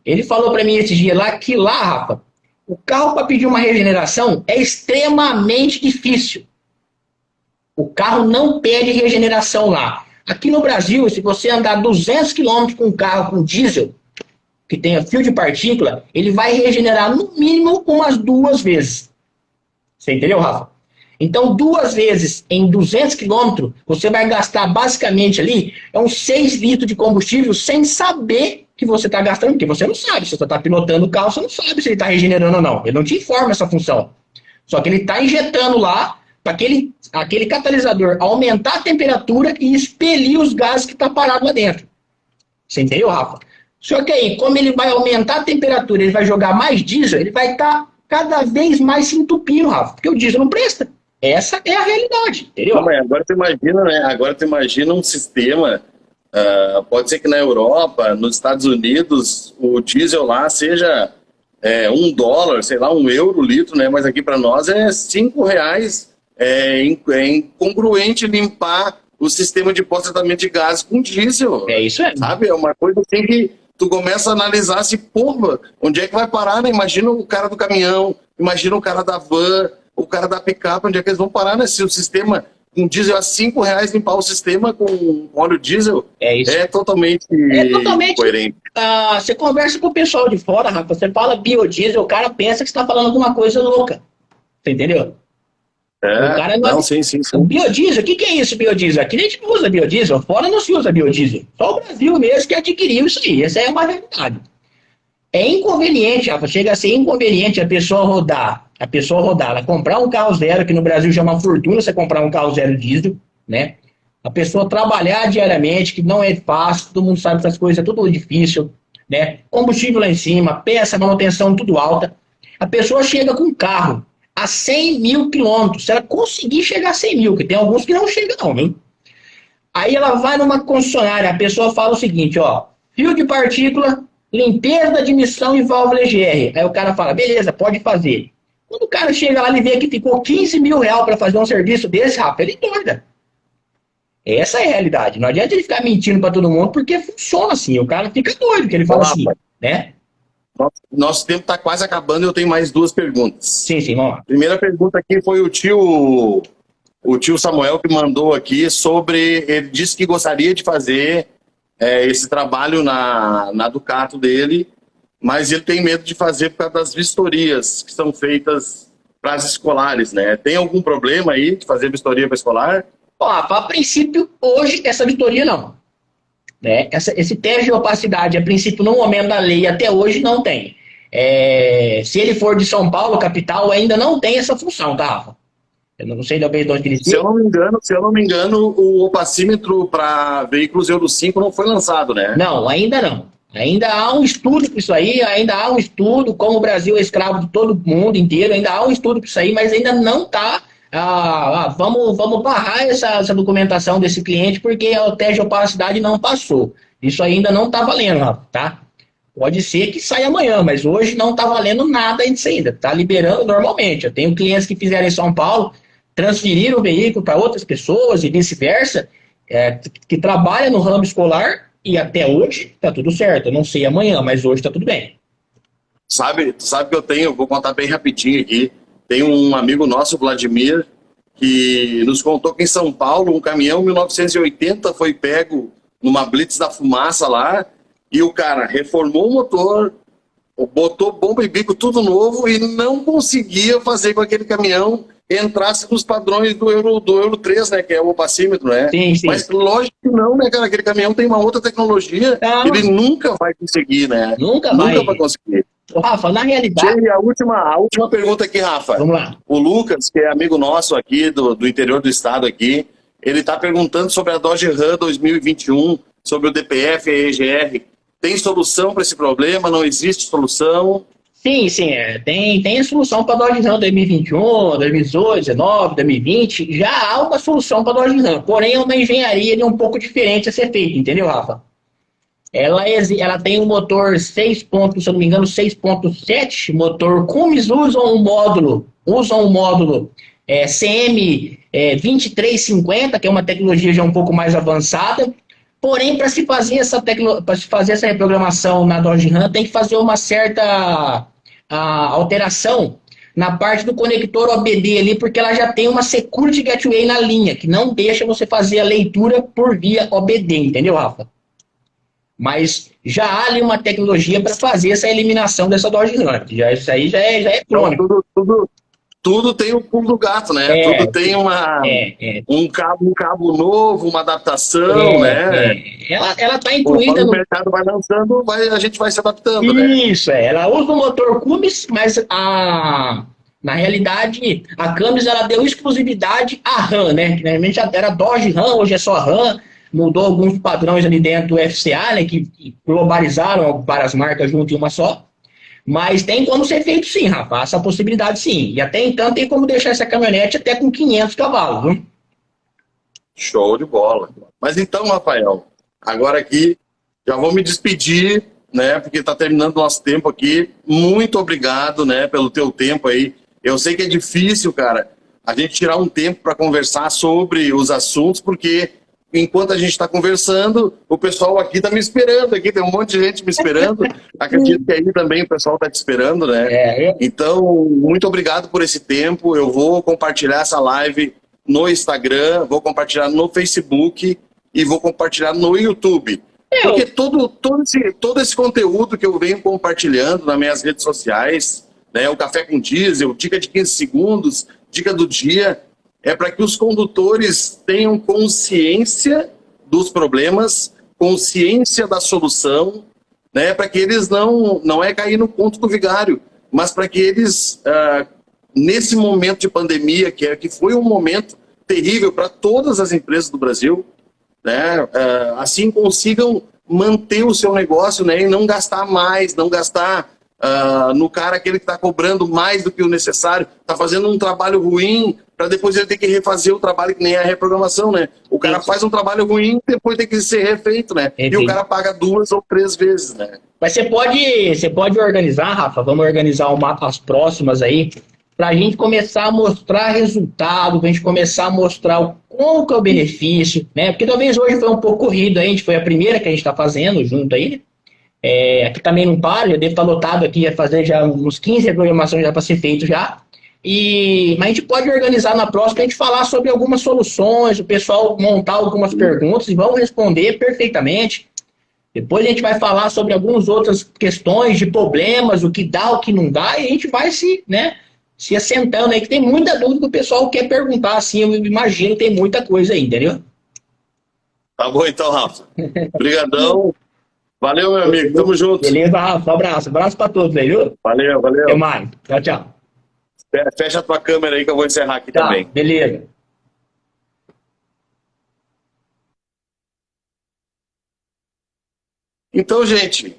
Ele falou para mim esse dia lá que lá, Rafa, o carro para pedir uma regeneração é extremamente difícil. O carro não pede regeneração lá. Aqui no Brasil, se você andar 200 km com um carro com diesel, que tenha fio de partícula, ele vai regenerar no mínimo umas 2 vezes. Você entendeu, Rafa? Então, 2 vezes em 200 km, você vai gastar basicamente ali uns 6 litros de combustível sem saber que você está gastando, porque você não sabe. Se você está pilotando o carro, você não sabe se ele está regenerando ou não. Ele não te informa essa função. Só que ele está injetando lá para aquele catalisador aumentar a temperatura e expelir os gases que estão parados lá dentro. Você entendeu, Rafa? Só que aí, como ele vai aumentar a temperatura, ele vai jogar mais diesel, ele vai estar cada vez mais se entupindo, Rafa, porque o diesel não presta. Essa é a realidade, entendeu? Não, mas agora tu imagina, né? Agora tu imagina um sistema, pode ser que na Europa, nos Estados Unidos, o diesel lá seja $1, sei lá, €1 o litro, né? Mas aqui para nós é R$5. É incongruente limpar o sistema de pós-tratamento de gases com diesel. É isso aí. Sabe? É uma coisa assim que tu começa a analisar assim, porra, onde é que vai parar, né? Imagina o cara do caminhão, imagina o cara da van, o cara da picape, onde é que eles vão parar, né? Se o sistema com diesel a R$5 limpar o sistema com óleo diesel, é totalmente incoerente. Você conversa com o pessoal de fora, Rafa, você fala biodiesel, o cara pensa que você está falando alguma coisa louca. Você entendeu? O cara não, sim. O biodiesel, o que é isso, biodiesel? Aqui a gente não usa biodiesel, fora não se usa biodiesel. Só o Brasil mesmo que adquiriu isso aí, essa é uma realidade. É inconveniente, Rafa, chega a ser inconveniente a pessoa rodar, ela comprar um carro zero, que no Brasil já é uma fortuna você comprar um carro zero diesel, né? A pessoa trabalhar diariamente, que não é fácil, todo mundo sabe que essas coisas é tudo difícil, né? Combustível lá em cima, peça, manutenção tudo alta. A pessoa chega com um carro a 100 mil quilômetros, se ela conseguir chegar a 100 mil, que tem alguns que não chegam não, viu? Aí ela vai numa concessionária, a pessoa fala o seguinte, ó, fio de partícula, limpeza da admissão e válvula EGR. Aí o cara fala, beleza, pode fazer. Quando o cara chega lá, ele vê que ficou R$15 mil para fazer um serviço desse, Rafa, ele doida. Essa é a realidade. Não adianta ele ficar mentindo para todo mundo, porque funciona assim. O cara fica doido, que ele fala assim, né? Nosso tempo está quase acabando e eu tenho mais 2 perguntas. Sim, vamos lá. Primeira pergunta aqui foi o tio Samuel que mandou aqui sobre... Ele disse que gostaria de fazer esse trabalho na Ducato dele, mas ele tem medo de fazer por causa das vistorias que são feitas para as escolares, né? Tem algum problema aí de fazer vistoria para escolar? A princípio, hoje, essa vistoria não. Né? Esse teste de opacidade, a princípio, no momento da lei, até hoje, não tem. Se ele for de São Paulo, capital, ainda não tem essa função, tá, Rafa? Eu não sei de onde ele se eu não me engano, o opacímetro para veículos Euro 5 não foi lançado, né? Não, ainda não. Ainda há um estudo para isso aí, como o Brasil é escravo de todo mundo inteiro, ainda há um estudo para isso aí, mas ainda não está... vamos barrar essa documentação desse cliente porque o teste de opacidade não passou. Isso ainda não está valendo, Rafa, tá? Pode ser que saia amanhã, mas hoje não está valendo nada disso ainda. Está liberando normalmente. Eu tenho clientes que fizeram em São Paulo, transferiram o veículo para outras pessoas e vice-versa, que trabalham no ramo escolar e até hoje está tudo certo. Eu não sei amanhã, mas hoje está tudo bem. Tu sabe que eu vou contar bem rapidinho aqui. Tem um amigo nosso, Vladimir, que nos contou que em São Paulo um caminhão 1980 foi pego numa blitz da fumaça lá e o cara reformou o motor, botou bomba e bico tudo novo e não conseguia fazer com que aquele caminhão entrasse nos padrões do Euro 3, né, que é o opacímetro, né? Sim. Mas lógico que não, né, cara? Aquele caminhão tem uma outra tecnologia, ele nunca vai conseguir, né? Nunca vai conseguir. Ô, Rafa, na realidade... E a última pergunta aqui, Rafa. Vamos lá. O Lucas, que é amigo nosso aqui, do interior do estado aqui, ele está perguntando sobre a Dodge Ram 2021, sobre o DPF e a EGR. Tem solução para esse problema? Não existe solução? Sim, tem a solução para a Dodge Ram 2021, 2018, 2019, 2020. Já há uma solução para a Dodge Ram, porém é uma engenharia um pouco diferente a ser feita, entendeu, Rafa? Ela tem um motor 6 pontos, se eu não me engano, 6.7, motor Cummins, usam um módulo CM 2350, que é uma tecnologia já um pouco mais avançada. Porém, para se fazer essa reprogramação na Dodge Ram, tem que fazer uma certa alteração na parte do conector OBD ali, porque ela já tem uma Security Gateway na linha, que não deixa você fazer a leitura por via OBD, entendeu, Rafa? Mas já há ali uma tecnologia para fazer essa eliminação dessa Dodge Ram. Isso aí já é crônico. Então, tudo tem o pulo do gato, né? Tudo tem um cabo novo, uma adaptação, né? Ela está incluída no mercado vai lançando, a gente vai se adaptando, né? Isso, ela usa o motor Cummins, mas na realidade a Cummins ela deu exclusividade à RAM, né? Que normalmente já era Dodge Ram, hoje é só RAM. Mudou alguns padrões ali dentro do FCA, né? Que globalizaram várias marcas junto em uma só. Mas tem como ser feito sim, rapaz, essa possibilidade sim. E até então tem como deixar essa caminhonete até com 500 cavalos, viu? Show de bola. Mas então, Rafael, agora aqui já vou me despedir, né? Porque está terminando o nosso tempo aqui. Muito obrigado, né? Pelo teu tempo aí. Eu sei que é difícil, cara, a gente tirar um tempo para conversar sobre os assuntos, porque enquanto a gente está conversando, o pessoal aqui está me esperando, aqui tem um monte de gente me esperando, acredito que aí também o pessoal está te esperando, né? Então, muito obrigado por esse tempo, eu vou compartilhar essa live no Instagram, vou compartilhar no Facebook e vou compartilhar no YouTube, porque todo esse conteúdo que eu venho compartilhando nas minhas redes sociais, né, o Café com Diesel, dica de 15 segundos, dica do dia, é para que os condutores tenham consciência dos problemas, consciência da solução, né? Para que eles não é cair no conto do vigário, mas para que eles, nesse momento de pandemia, que foi um momento terrível para todas as empresas do Brasil, né? Assim consigam manter o seu negócio, né? E não gastar mais, não gastar no cara aquele que está cobrando mais do que o necessário, está fazendo um trabalho ruim, para depois ele ter que refazer o trabalho, que nem a reprogramação, né? O cara faz um trabalho ruim, depois tem que ser refeito, né? E o cara paga 2 ou 3 vezes, né? Mas você pode organizar, Rafa, vamos organizar as próximas aí, para a gente começar a mostrar resultado, para a gente começar a mostrar qual que é o benefício, né? Porque talvez hoje foi um pouco corrido, a gente foi a primeira que a gente está fazendo junto aí, aqui também não para, já devo estar lotado aqui, ia fazer já uns 15 reprogramações já para ser feito já. Mas a gente pode organizar na próxima, a gente falar sobre algumas soluções, o pessoal montar algumas perguntas e vamos responder perfeitamente. Depois a gente vai falar sobre algumas outras questões de problemas, o que dá, o que não dá, e a gente vai se assentando aí, que tem muita dúvida que o pessoal quer perguntar, assim, eu imagino que tem muita coisa aí, entendeu? Tá bom então, Rafa. Obrigadão. Valeu, meu amigo. Tamo junto. Beleza, Rafa. Um abraço. Abraço pra todos aí, viu? Valeu. Até mais. Tchau, tchau. Fecha a tua câmera aí que eu vou encerrar aqui também. Beleza. Então, gente,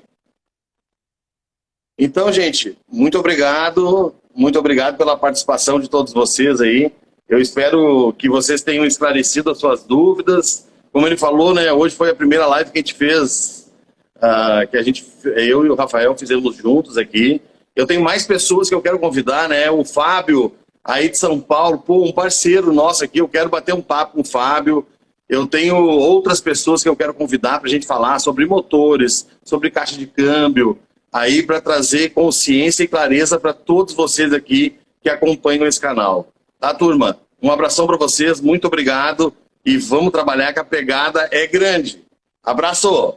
muito obrigado pela participação de todos vocês aí. Eu espero que vocês tenham esclarecido as suas dúvidas. Como ele falou, né, hoje foi a primeira live que a gente fez, eu e o Rafael fizemos juntos aqui. Eu tenho mais pessoas que eu quero convidar, né? O Fábio, aí de São Paulo, um parceiro nosso aqui, eu quero bater um papo com o Fábio. Eu tenho outras pessoas que eu quero convidar para a gente falar sobre motores, sobre caixa de câmbio, aí para trazer consciência e clareza para todos vocês aqui que acompanham esse canal. Tá, turma? Um abração para vocês, muito obrigado e vamos trabalhar que a pegada é grande. Abraço!